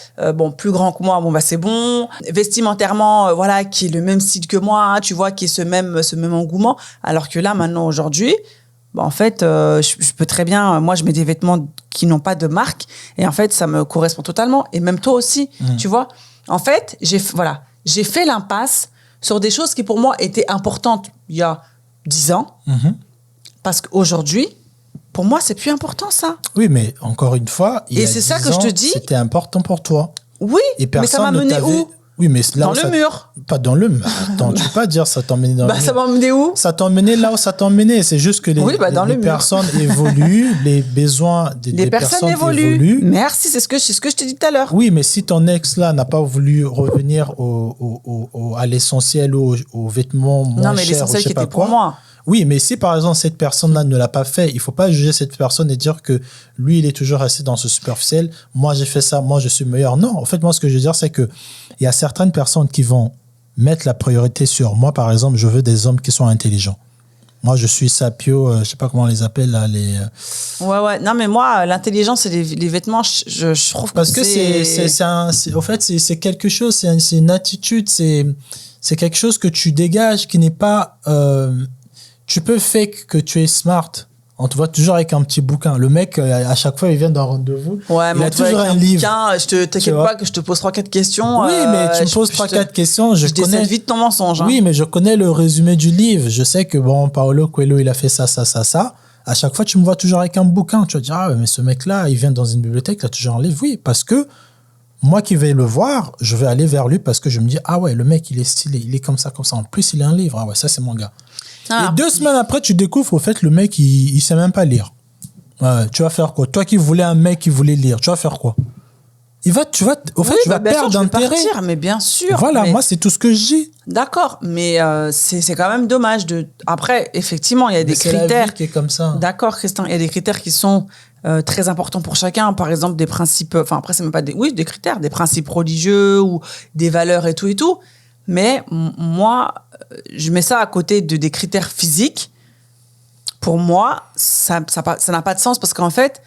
plus grand que moi, c'est bon. Vestimentairement, qui est le même style que moi, hein, tu vois, qui est ce même engouement. Alors que là, maintenant, aujourd'hui, en fait, je peux très bien... Moi, je mets des vêtements qui n'ont pas de marque. Et en fait, ça me correspond totalement. Et même toi aussi, tu vois. En fait, j'ai fait l'impasse sur des choses qui, pour moi, étaient importantes il y a 10 ans. Parce qu'aujourd'hui, Pour moi, c'est plus important, ça. Oui, mais encore une fois, et c'est ça que je te dis. C'était important pour toi. Oui, mais ça m'a mené où? Oui, mais là dans le mur. Pas dans le mur. Attends, tu peux pas dire ça t'emmenait dans le mur. Ça m'a emmené où? Ça t'emmenait là où ça t'emmenait. C'est juste que les personnes évoluent, les besoins des personnes évoluent. Merci, c'est ce que je t'ai dit tout à l'heure. Oui, mais si ton ex là n'a pas voulu revenir à l'essentiel ou aux vêtements moins chers, non, mais l'essentiel qui était pour moi. Oui, mais si par exemple cette personne-là ne l'a pas fait, il ne faut pas juger cette personne et dire que lui, il est toujours resté dans ce superficiel. Moi, j'ai fait ça, moi, je suis meilleur. Non, en fait, moi, ce que je veux dire, c'est qu'il y a certaines personnes qui vont mettre la priorité sur moi. Par exemple, je veux des hommes qui sont intelligents. Moi, je suis sapio, je ne sais pas comment on les appelle là. Ouais. Non, mais moi, l'intelligence et les vêtements, je trouve que parce que en fait, c'est quelque chose, c'est une attitude, c'est quelque chose que tu dégages qui n'est pas... tu peux fake que tu es smart. On te voit toujours avec un petit bouquin. Le mec, à chaque fois, il vient d'un rendez-vous. Ouais, mais il a toujours un livre. T'inquiète pas que je te pose 3-4 questions. Oui, mais tu me poses 3-4 questions. Je connais décède vite ton mensonge. Hein. Oui, mais je connais le résumé du livre. Je sais que, Paolo Coelho, il a fait ça. À chaque fois, tu me vois toujours avec un bouquin. Tu vas dire, ah, mais ce mec-là, il vient dans une bibliothèque, il a toujours un livre. Oui, parce que moi qui vais le voir, je vais aller vers lui parce que je me dis, ah ouais, le mec, il est stylé, il est comme ça. En plus, il a un livre. Ah ouais, ça, c'est mon gars. Et 2 semaines après, tu découvres, au fait, le mec, il sait même pas lire. Ouais, tu vas faire quoi? Toi qui voulais un mec qui voulait lire, tu vas faire quoi? Tu vas perdre d'intérêt. Mais bien sûr. Voilà, moi, c'est tout ce que je dis. D'accord, mais c'est quand même dommage de. Après, effectivement, il y a des critères. C'est la vie qui est comme ça. D'accord, Christian, il y a des critères qui sont très importants pour chacun. Par exemple, des principes. Enfin, après, c'est même pas des. Oui, des critères, des principes religieux ou des valeurs et tout. Mais moi, je mets ça à côté des critères physiques. Pour moi, ça n'a pas de sens parce qu'en fait,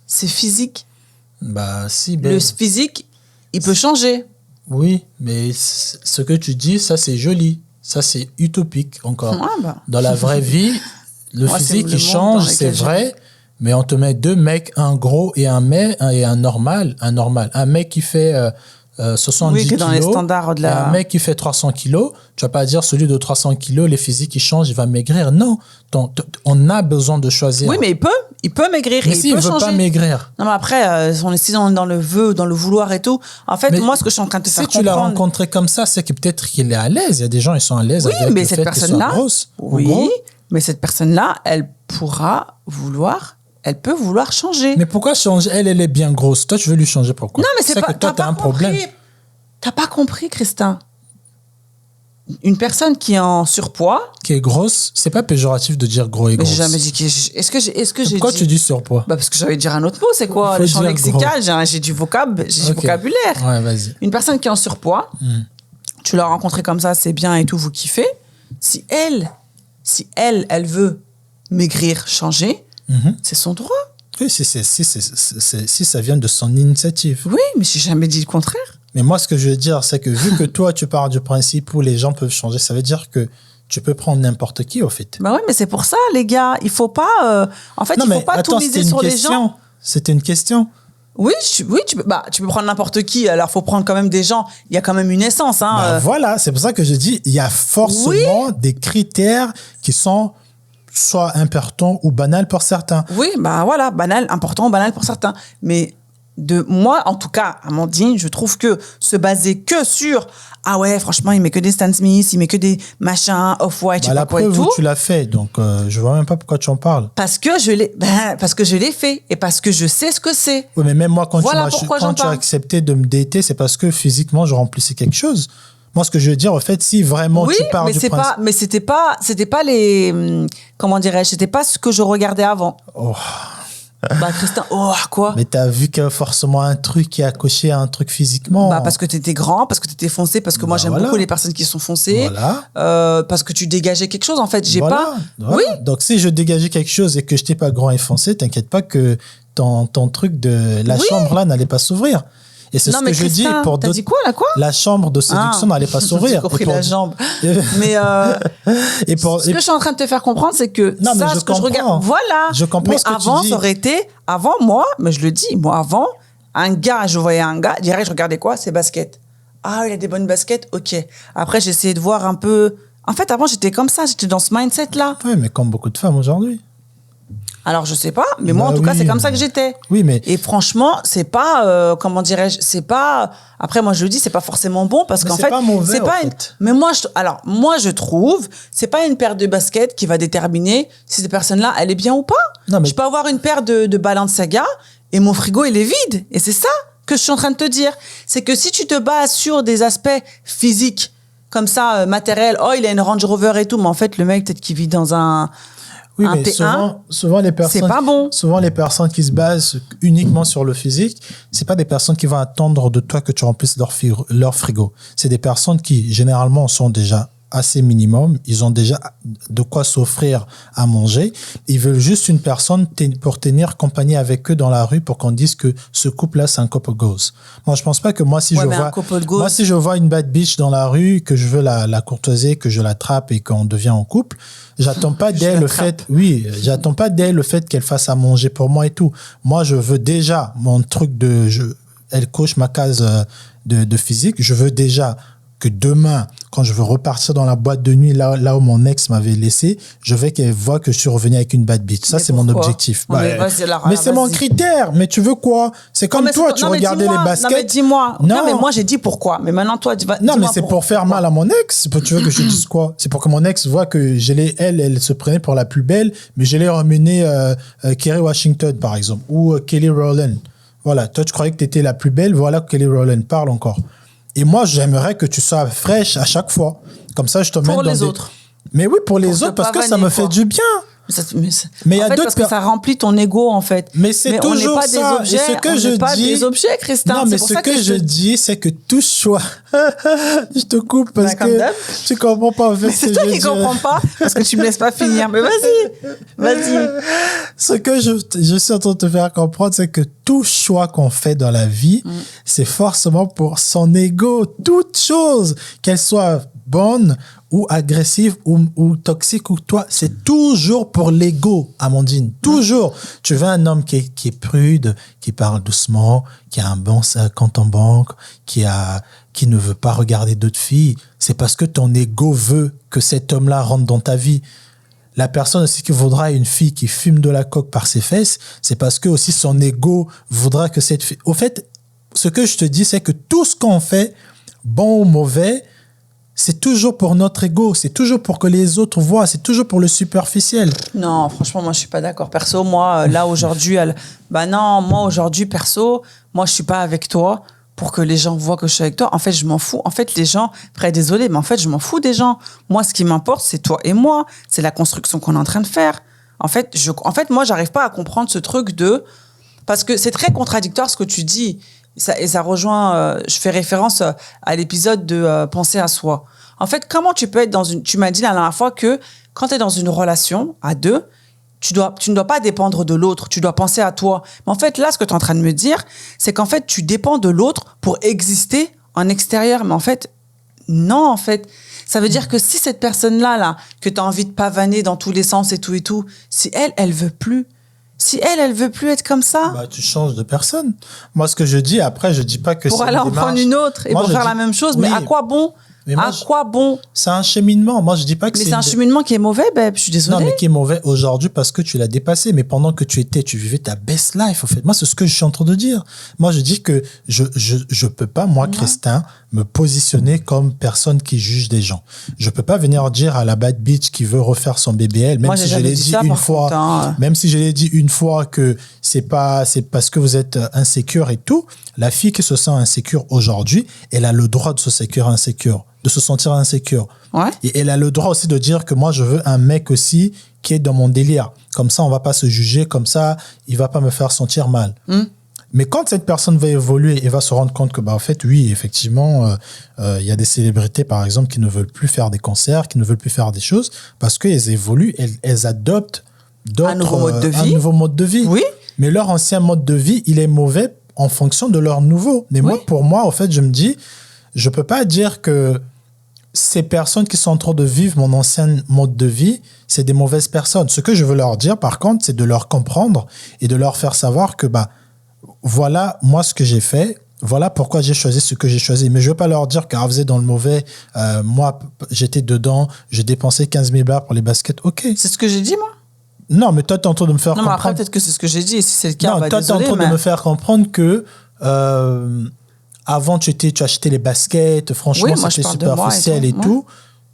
c'est physique. Bah, si. Le physique, il peut changer. Oui, mais ce que tu dis, ça, c'est joli. Ça, c'est utopique encore. Dans la vraie vie, le physique, il change, c'est vrai. Mais on te met 2 mecs, un gros et un normal. Un mec qui fait 70 kilos, dans les standards de un mec qui fait 300 kilos, tu vas pas dire celui de 300 kilos, les physiques, il change, il va maigrir. Non, on a besoin de choisir. Oui, mais il peut maigrir. Mais s'il ne veut pas maigrir. Non, mais après, on est dans le dans le vouloir et tout. En fait, moi, ce que je suis en train de te faire comprendre... Si tu l'as rencontré comme ça, c'est que peut-être qu'il est à l'aise. Il y a des gens, ils sont à l'aise avec le fait qu'ils soient grosses. Oui, mais cette personne-là, elle peut vouloir changer. Mais pourquoi changer? Elle est bien grosse. Toi, tu veux lui changer pourquoi? Non, mais c'est pas... que toi, tu as un problème. T'as pas compris, Christin. Une personne qui est en surpoids... Qui est grosse, c'est pas péjoratif de dire gros et grosse. Mais j'ai jamais dit... Est-ce que j'ai pourquoi tu dis surpoids? Parce que j'allais dire un autre mot, c'est quoi? Le champ lexical, j'ai du vocabulaire. Ouais, vas-y. Une personne qui est en surpoids, tu l'as rencontrée comme ça, c'est bien et tout, vous kiffez. Si elle veut maigrir, changer... C'est son droit. Oui, si ça vient de son initiative. Oui, mais j'ai jamais dit le contraire. Mais moi, ce que je veux dire, c'est que vu que toi, tu pars du principe où les gens peuvent changer, ça veut dire que tu peux prendre n'importe qui, au fait. Bah oui, mais c'est pour ça, les gars. Il faut pas... En fait, il faut pas tout miser sur les gens. C'était une question. Oui, tu peux prendre n'importe qui. Alors, il faut prendre quand même des gens. Il y a quand même une essence. Hein, Voilà, c'est pour ça que je dis, il y a forcément des critères qui sont... soit important ou banal pour certains. Oui, voilà, banal, important ou banal pour certains. Mais moi, en tout cas, Amandine, je trouve que se baser que sur « Ah ouais, franchement, il met que des Stan Smith, il met que des machins, Off-White, je sais pas quoi et tout. » tu l'as fait, donc je vois même pas pourquoi tu en parles. Parce que je l'ai fait et parce que je sais ce que c'est. Oui, mais même moi, quand tu as accepté de me dater, c'est parce que physiquement, je remplissais quelque chose. Moi, ce que je veux dire, en fait, si vraiment tu pars du principe... Oui, mais c'était pas les... Comment dirais-je? C'était pas ce que je regardais avant. Oh. Christin, quoi? Mais t'as vu qu'il y a forcément un truc qui a coché un truc physiquement. Parce que t'étais grand, parce que t'étais foncé, parce que moi, j'aime beaucoup les personnes qui sont foncées. Voilà. Parce que tu dégageais quelque chose, en fait. Voilà. Oui. Donc, si je dégageais quelque chose et que je n'étais pas grand et foncé, t'inquiète pas que ton truc de la chambre, là, n'allait pas s'ouvrir. Et c'est ce que je dis pour d'autres. T'as dit quoi, là, quoi? La chambre de séduction n'allait pas s'ouvrir. J'ai compris la jambe. Mais ce que je suis en train de te faire comprendre, c'est que je regarde. Voilà. Je comprends ce que tu dis. Ça aurait été, avant moi, mais je le dis, moi, avant, je voyais un gars, direct, je regardais quoi? Ses baskets. Ah, il a des bonnes baskets? Ok. Après, j'ai essayé de voir un peu. En fait, avant, j'étais comme ça, j'étais dans ce mindset-là. Oui, mais comme beaucoup de femmes aujourd'hui. Alors, je sais pas, mais moi, en tout cas, c'est comme ça que j'étais. Oui, mais... Et franchement, c'est pas, comment dirais-je, c'est pas... Après, moi, je le dis, c'est pas forcément bon parce qu'en fait... c'est pas mauvais, c'est pas une... Mais moi, je trouve, c'est pas une paire de baskets qui va déterminer si cette personne-là, elle est bien ou pas. Non, mais... Je peux avoir une paire de Balenciaga et mon frigo, il est vide. Et c'est ça que je suis en train de te dire. C'est que si tu te bases sur des aspects physiques, comme ça, matériels, oh, il a une Range Rover et tout, mais en fait, le mec, peut-être qu'il vit dans un mais T1, souvent les personnes, c'est pas bon. Souvent les personnes qui se basent uniquement sur le physique, c'est pas des personnes qui vont attendre de toi que tu remplisses leur frigo. C'est des personnes qui généralement sont déjà assez minimum, ils ont déjà de quoi s'offrir à manger. Ils veulent juste une personne pour tenir compagnie avec eux dans la rue pour qu'on dise que ce couple-là, c'est un couple goals. Moi, je pense pas que si je vois une bad bitch dans la rue, que je veux la courtoiser, que je l'attrape et qu'on devient en couple, j'attends pas d'elle j'attends pas d'elle le fait qu'elle fasse à manger pour moi et tout. Moi, je veux déjà mon truc elle coche ma case de physique. Je veux déjà que demain, quand je veux repartir dans la boîte de nuit, là où mon ex m'avait laissé, je veux qu'elle voit que je suis revenu avec une bad bitch. Ça, c'est mon objectif. Mais c'est mon critère. Mais tu veux quoi? C'est comme toi, tu regardais les baskets. Non, mais dis-moi. Non, mais moi, j'ai dit pourquoi. Mais maintenant, toi, tu vas. Non, mais c'est pour faire mal à mon ex. Tu veux que je dise quoi? C'est pour que mon ex voit que elle se prenait pour la plus belle, mais je l'ai ramené Kerry Washington, par exemple, ou Kelly Rowland. Voilà. Toi, tu croyais que tu étais la plus belle. Voilà, Kelly Rowland parle encore. Et moi, j'aimerais que tu sois fraîche à chaque fois. Comme ça, je te mets dans les autres. Mais oui, pour les autres, parce que ça me fait du bien. Mais il y a d'autres parce que ça remplit ton ego, en fait. Mais c'est toujours pas ça. Des objets, et ce que je dis, pas des objets, Christin. Non, mais ce que je dis, c'est que tout choix. Je te coupe parce que tu comprends pas. En fait, mais c'est toi qui comprends pas parce que tu me laisses pas finir. Mais vas-y. Ce que je suis en train de te faire comprendre, c'est que tout choix qu'on fait dans la vie, c'est forcément pour son ego. Toute chose, qu'elle soit bonne ou agressive ou toxique ou toi, c'est toujours pour l'ego, Amandine. Toujours. Tu veux un homme qui est prude, qui parle doucement, qui a un bon compte en banque, qui ne veut pas regarder d'autres filles. C'est parce que ton ego veut que cet homme-là rentre dans ta vie. La personne aussi qui voudra une fille qui fume de la coke par ses fesses, c'est parce que aussi son ego voudra que cette fille... Au fait, ce que je te dis, c'est que tout ce qu'on fait, bon ou mauvais, c'est toujours pour notre ego, c'est toujours pour que les autres voient, c'est toujours pour le superficiel. Non, franchement, moi, je suis pas d'accord. Perso, moi, là, aujourd'hui, aujourd'hui, perso, moi, je suis pas avec toi pour que les gens voient que je suis avec toi. En fait, je m'en fous. En fait, les gens, après, désolé, mais en fait, je m'en fous des gens. Moi, ce qui m'importe, c'est toi et moi. C'est la construction qu'on est en train de faire. En fait, moi, j'arrive pas à comprendre ce truc parce que c'est très contradictoire ce que tu dis. Ça rejoint, je fais référence à l'épisode de Penser à soi. En fait, comment tu peux être tu m'as dit la dernière fois que quand tu es dans une relation à deux, tu ne dois pas dépendre de l'autre, tu dois penser à toi. Mais en fait, là, ce que tu es en train de me dire, c'est qu'en fait, tu dépends de l'autre pour exister en extérieur. Mais en fait, non, en fait. Ça veut dire que si cette personne-là, que tu as envie de pavaner dans tous les sens et tout, si elle veut plus, si elle veut plus être comme ça... tu changes de personne. Moi, ce que je dis, après, je dis pas que c'est pour aller en prendre une autre et pour faire la même chose, oui. Mais à quoi bon? Quoi bon? C'est un cheminement. Moi, je dis pas que c'est un cheminement qui est mauvais, babe. Je suis désolée. Non, mais qui est mauvais aujourd'hui parce que tu l'as dépassé. Mais pendant que tu vivais ta best life, en fait. Moi, c'est ce que je suis en train de dire. Moi, je dis que je peux pas, moi, Christin, me positionner comme personne qui juge des gens. Je peux pas venir dire à la bad bitch qui veut refaire son BBL, même si je l'ai dit une fois, même si je l'ai dit une fois que c'est parce que vous êtes insécure et tout. La fille qui se sent insécure aujourd'hui, elle a le droit de se sentir insécure. Ouais. Et elle a le droit aussi de dire que moi, je veux un mec aussi qui est dans mon délire. Comme ça, on va pas se juger. Comme ça, il va pas me faire sentir mal. Mais quand cette personne va évoluer et va se rendre compte que, en fait, oui, effectivement, il y a des célébrités, par exemple, qui ne veulent plus faire des concerts, qui ne veulent plus faire des choses parce qu'elles évoluent, elles adoptent un nouveau mode de vie. Oui. Mais leur ancien mode de vie, il est mauvais en fonction de leur nouveau. Mais moi, pour moi, en fait, je me dis, je peux pas dire que ces personnes qui sont en train de vivre mon ancien mode de vie, c'est des mauvaises personnes. Ce que je veux leur dire, par contre, c'est de leur comprendre et de leur faire savoir que, voilà, moi, ce que j'ai fait, voilà pourquoi j'ai choisi ce que j'ai choisi. Mais je veux pas leur dire que vous êtes dans le mauvais, moi, j'étais dedans, j'ai dépensé 15 000 $ pour les baskets. OK. C'est ce que j'ai dit, moi? Non, mais toi, tu es en train de me faire Non, mais après, comprendre. peut-être que c'est ce que j'ai dit. Et si c'est le cas, Non, bah, toi, tu es en désolé, train mais... de me faire comprendre que avant, tu achetais les baskets, franchement, Oui, moi, je c'était parle de moi et superficiel et tout, tout.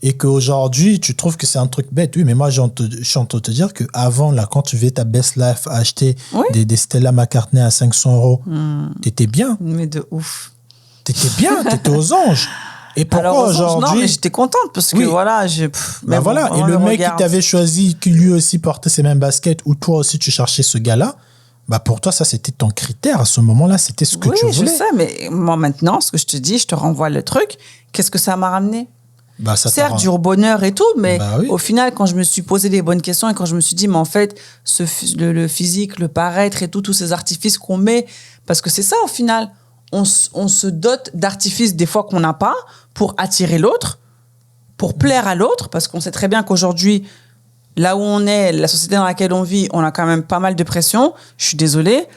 Et qu'aujourd'hui, tu trouves que c'est un truc bête. Oui, mais moi, je suis en train de te dire qu'avant, là, quand tu faisais ta Best Life à acheter des Stella McCartney à 500 €, t'étais bien. Mais de ouf. T'étais bien, t'étais aux anges. Et pourquoi Alors, aujourd'hui... non, mais j'étais contente parce que Oui. voilà, Bah voilà, et le mec qui t'avait choisi, qui lui aussi portait ces mêmes baskets, ou toi aussi tu cherchais ce gars-là, bah pour toi, ça c'était ton critère. À ce moment-là, c'était ce que tu voulais. Oui, je sais, mais moi maintenant, ce que je te dis, je te renvoie le truc. Qu'est-ce que ça m'a ramené? Bah, ça certes, du bonheur et tout, mais bah, oui. au final, quand je me suis posé les bonnes questions et quand je me suis dit, mais en fait, le physique, le paraître et tout, tous ces artifices qu'on met, parce que c'est ça au final, on se dote d'artifices des fois qu'on n'a pas pour attirer l'autre, pour plaire à l'autre, parce qu'on sait très bien qu'aujourd'hui, là où on est, la société dans laquelle on vit, on a quand même pas mal de pression. Je suis désolée.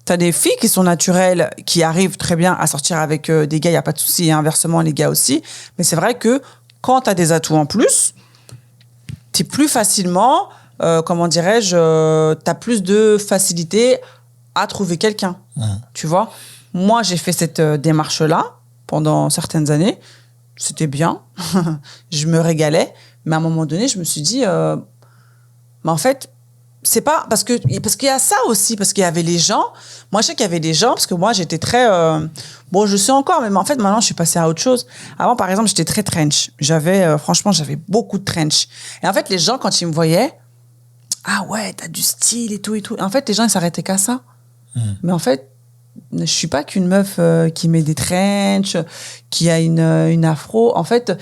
T'as des filles qui sont naturelles, qui arrivent très bien à sortir avec des gars, il n'y a pas de souci, et inversement, les gars aussi. Mais c'est vrai que quand tu as des atouts en plus, tu es plus facilement, comment dirais-je, tu as plus de facilité à trouver quelqu'un. Tu vois? Moi, j'ai fait cette démarche-là pendant certaines années. C'était bien. Je me régalais. Mais à un moment donné, je me suis dit, mais en fait, c'est pas parce qu'il y a ça aussi, parce qu'il y avait les gens. Moi, je sais qu'il y avait des gens, parce que moi, j'étais très... bon, je sais encore, mais en fait, maintenant, je suis passée à autre chose. Avant, par exemple, j'étais très trench. Franchement, j'avais beaucoup de trench. Et en fait, les gens, quand ils me voyaient, ah ouais, t'as du style et tout et tout. Et en fait, les gens, ils s'arrêtaient qu'à ça. Mais en fait, je suis pas qu'une meuf qui met des trench, qui a une afro. En fait...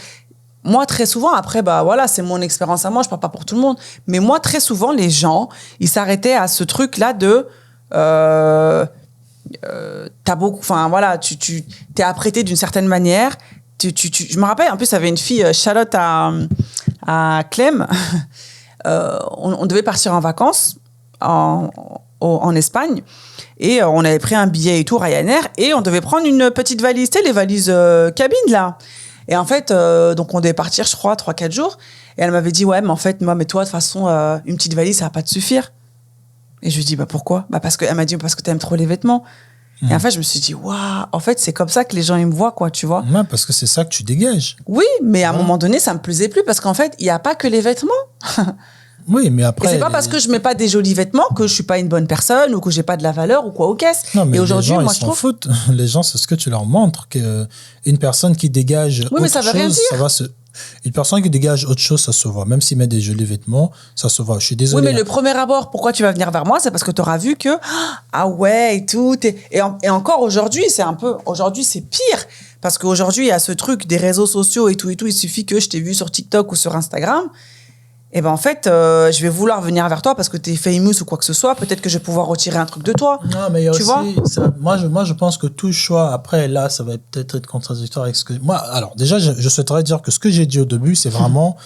Moi, très souvent, après, bah voilà, c'est mon expérience à moi, je parle pas pour tout le monde, mais moi, très souvent, les gens, ils s'arrêtaient à ce truc-là de... t'as beaucoup... Enfin, voilà, tu t'es apprêté d'une certaine manière. Je me rappelle, en plus, il y avait une fille, Charlotte à Clem. On devait partir en vacances en Espagne. Et on avait pris un billet et tout, Ryanair, et on devait prendre une petite valise, tu sais, les valises cabine, là. Et en fait, donc on devait partir, je crois, 3-4 jours. Et elle m'avait dit, ouais, mais en fait, toi, de toute façon, une petite valise, ça va pas te suffire. Et je lui dis, bah pourquoi? Bah elle m'a dit, parce que t'aimes trop les vêtements. Et en fait, je me suis dit, waouh, en fait, c'est comme ça que les gens, ils me voient, quoi, tu vois. Ouais, parce que c'est ça que tu dégages. Oui, mais à un moment donné, ça me plaisait plus, parce qu'en fait, il n'y a pas que les vêtements. Oui, mais après... Et c'est pas parce que je mets pas des jolis vêtements que je suis pas une bonne personne ou que j'ai pas de la valeur ou quoi aux caisses. Non, mais et aujourd'hui, les gens, moi, ils je s'en trouve... foutent. Les gens, c'est ce que tu leur montres. Qu'une personne qui dégage mais autre ça veut chose, rien dire. ça va se... Une personne qui dégage autre chose, ça se voit. Même s'il met des jolis vêtements, ça se voit. Je suis désolé. Oui, mais le premier abord, pourquoi tu vas venir vers moi? C'est parce que tu auras vu que, ah ouais, et tout. Et encore aujourd'hui, aujourd'hui, c'est pire. Parce qu'aujourd'hui, il y a ce truc des réseaux sociaux et tout. Il suffit que je t'ai vu sur TikTok ou sur Instagram. Et ben en fait, je vais vouloir venir vers toi parce que t'es famous ou quoi que ce soit. Peut-être que je vais pouvoir retirer un truc de toi. Non, mais il y a tu aussi... vois moi, je pense que tout choix... Après, là, ça va peut-être être contradictoire avec ce que... Moi, alors, déjà, je souhaiterais dire que ce que j'ai dit au début, c'est vraiment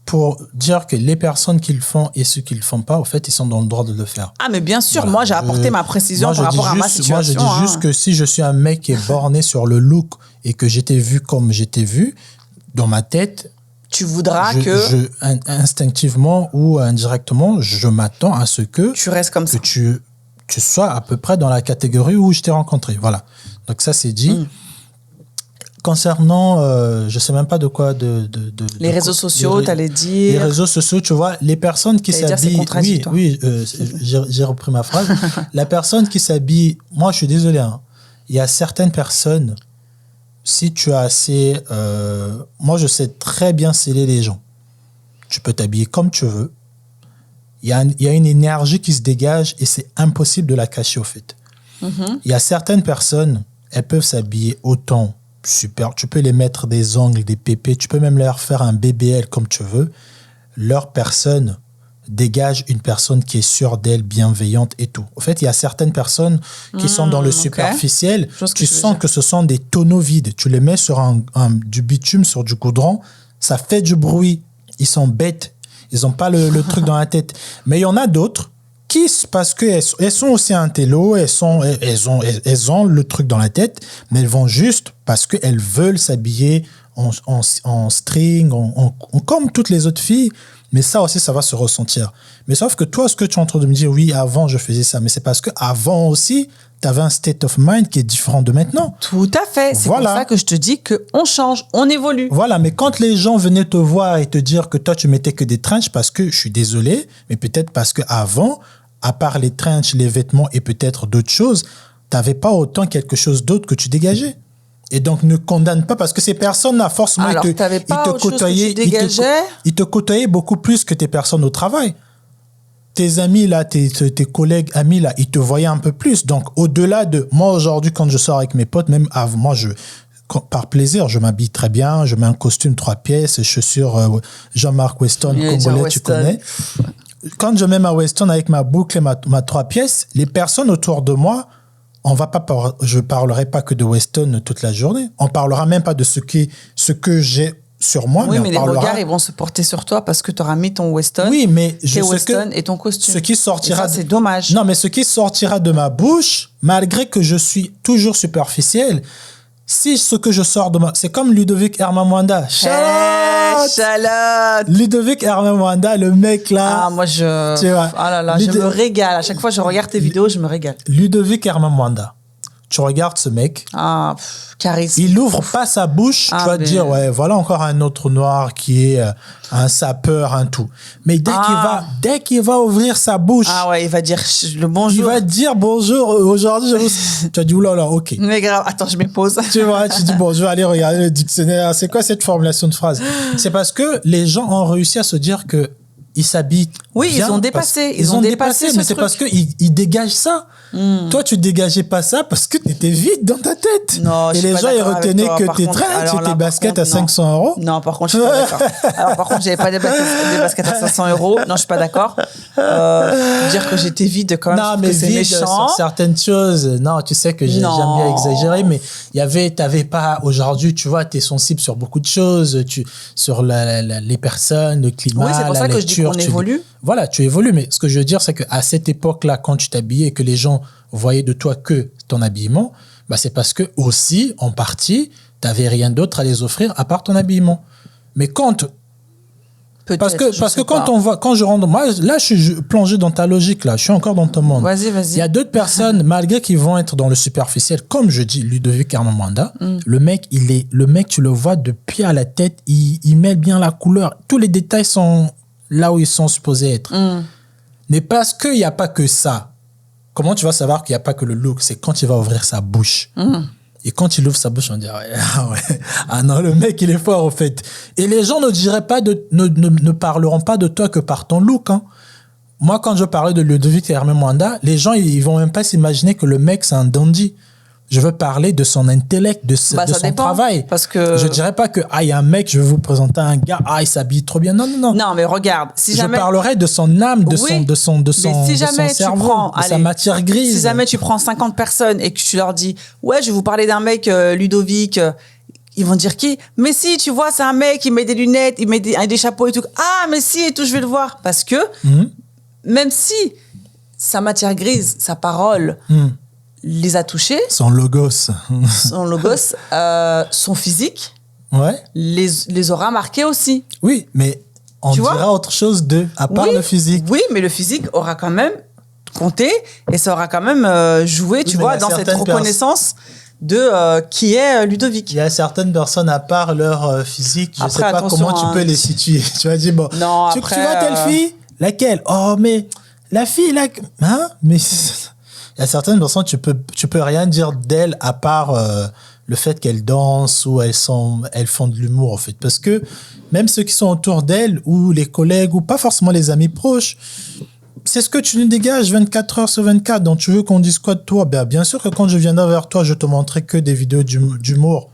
pour dire que les personnes qui le font et ceux qui le font pas, au fait, ils sont dans le droit de le faire. Ah, mais bien sûr, Voilà. moi, j'ai apporté ma précision par rapport à ma situation. Moi, je dis juste que si je suis un mec qui est borné sur le look et que j'étais vu comme j'étais vu, dans ma tête... Tu voudras instinctivement ou indirectement, je m'attends à ce que tu restes comme ça. Que tu sois à peu près dans la catégorie où je t'ai rencontré. Voilà. Donc ça, c'est dit. Concernant, je sais même pas de quoi... les réseaux sociaux, t'allais dire... Les réseaux sociaux, tu vois, les personnes qui s'habillent... Oui, j'ai repris ma phrase. La personne qui s'habille... Moi, je suis désolé. Hein, il y a certaines personnes... Si tu as assez... moi, je sais très bien sceller les gens. Tu peux t'habiller comme tu veux. Il y a une énergie qui se dégage et c'est impossible de la cacher, au fait. Il y a certaines personnes, elles peuvent s'habiller autant, super. Tu peux les mettre des ongles, des pépés. Tu peux même leur faire un BBL comme tu veux. Leur personne dégage une personne qui est sûre d'elle, bienveillante et tout. En fait, il y a certaines personnes qui sont dans le superficiel. Tu sens que ce sont des tonneaux vides. Tu les mets sur du bitume, sur du goudron, ça fait du bruit. Ils sont bêtes. Ils n'ont pas le truc dans la tête. Mais il y en a d'autres parce qu'elles elles sont aussi un télo, elles ont le truc dans la tête, mais elles vont juste parce qu'elles veulent s'habiller en string, comme toutes les autres filles. Mais ça aussi, ça va se ressentir. Mais sauf que toi, ce que tu es en train de me dire, oui, avant, je faisais ça. Mais c'est parce qu'avant aussi, tu avais un state of mind qui est différent de maintenant. Tout à fait. C'est pour ça que je te dis qu'on change, on évolue. Voilà, mais quand les gens venaient te voir et te dire que toi, tu mettais que des trenches, parce que, je suis désolé, mais peut-être parce qu'avant, à part les trenches, les vêtements et peut-être d'autres choses, tu n'avais pas autant quelque chose d'autre que tu dégageais. Et donc, ne condamne pas parce que ces personnes-là, forcément, alors, ils te côtoyaient beaucoup plus que tes personnes au travail. Tes amis, là, tes collègues amis, là, ils te voyaient un peu plus. Donc, au-delà de... Moi, aujourd'hui, quand je sors avec mes potes, même avant, moi, par plaisir, je m'habille très bien, je mets un costume 3 pièces, chaussures Jean-Marc Weston, congolais, tu connais. Quand je mets ma Weston avec ma boucle et ma 3 pièces, les personnes autour de moi... je parlerai pas que de Weston toute la journée. On parlera même pas de ce que j'ai sur moi. Oui, mais les regards, ils vont se porter sur toi parce que tu auras mis ton Weston. Oui, mais tes Weston et ton costume. Ce qui sortira. C'est dommage. Non, mais ce qui sortira de ma bouche, malgré que je suis toujours superficiel, si ce que je sors de ma... C'est comme Ludovic Herman Mwanda. Charlotte. Ludovic Herman Mwanda, le mec là. Ah, moi tu vois, ah là là, je me régale. À chaque fois que je regarde tes vidéos, je me régale. Ludovic Herman Mwanda. Tu regardes ce mec. Ah, charisme. Il ouvre pas sa bouche. Tu vas te dire, ouais, voilà encore un autre noir qui est un sapeur, un tout. Mais dès qu'il va ouvrir sa bouche. Ah ouais, il va dire le bonjour. Il va dire bonjour. Aujourd'hui, tu as dit, oulala, ok. Mais grave, attends, je me pose. Tu vois, tu dis, bon, je vais aller regarder le dictionnaire. C'est quoi cette formulation de phrase? C'est parce que les gens ont réussi à se dire que ils s'habillent. Oui, bien ils ont dépassé. Ils ont dépassé, mais c'est parce qu'ils dégagent ça. Toi, tu dégageais pas ça parce que tu étais vide dans ta tête. Non, et les gens, ils retenaient que tes trenches et tes baskets à 500 €. Non, par contre, je suis pas d'accord. Alors, par contre, j'avais pas des baskets à 500 €. Non, je suis pas d'accord. Dire que j'étais vide quand même, non, mais c'est vide méchant. sur certaines choses. Non, tu sais que j'aime bien exagérer, mais t'avais pas, aujourd'hui, tu vois, t'es sensible sur beaucoup de choses, sur les personnes, le climat, oui, c'est pour ça que je dis qu'on évolue. Voilà, tu évolues, mais ce que je veux dire, c'est qu'à cette époque-là, quand tu t'habillais et que les gens voyaient de toi que ton habillement, bah c'est parce que aussi, en partie, tu n'avais rien d'autre à les offrir à part ton habillement. Mais quand... Parce que quand je rentre... Moi, là, je suis plongé dans ta logique, là. Je suis encore dans ton monde. Vas-y. Il y a d'autres personnes, malgré qu'ils vont être dans le superficiel, comme je dis, Ludovic Herman Mwanda, le mec, tu le vois de pied à la tête, il mêle bien la couleur. Tous les détails sont là où ils sont supposés être. Mais parce qu'il n'y a pas que ça, comment tu vas savoir qu'il n'y a pas que le look? C'est quand il va ouvrir sa bouche. Et quand il ouvre sa bouche, on dit ah non, le mec, il est fort, en fait. Et les gens ne parleront pas de toi que par ton look. Hein. Moi, quand je parlais de Ludovic Herman Mwanda, les gens, ils vont même pas s'imaginer que le mec, c'est un dandy. Je veux parler de son intellect, de son travail. Parce que... Je dirais pas que, il y a un mec, je vais vous présenter un gars, il s'habille trop bien. Non. Non, mais regarde, si jamais... Je parlerai de son âme, de son cerveau, de sa matière grise. Si jamais tu prends 50 personnes et que tu leur dis, ouais, je vais vous parler d'un mec, Ludovic, ils vont dire qui? Mais si, tu vois, c'est un mec, il met des lunettes, il met des chapeaux et tout. Ah, mais si, et tout, je vais le voir. Parce que, même si sa matière grise, sa parole... les a touchés. Son logos. Son physique. Ouais. Les aura marqués aussi. Oui, mais on dira autre chose à part le physique. Oui, mais le physique aura quand même compté et ça aura quand même joué, tu vois, dans cette reconnaissance de qui est Ludovic. Il y a certaines personnes, à part leur physique, je ne sais pas comment tu peux les situer. Tu vas dire, bon, non, tu vois telle fille? Laquelle? Oh, mais la fille, là... Hein? Mais... Il y a certaines personnes, tu peux rien dire d'elles à part le fait qu'elles dansent ou elles font de l'humour, en fait. Parce que même ceux qui sont autour d'elles ou les collègues ou pas forcément les amis proches, c'est ce que tu nous dégages 24 heures sur 24. Donc, tu veux qu'on dise quoi de toi? Bien sûr que quand je viendrai vers toi, je te montrerai que des vidéos d'humour.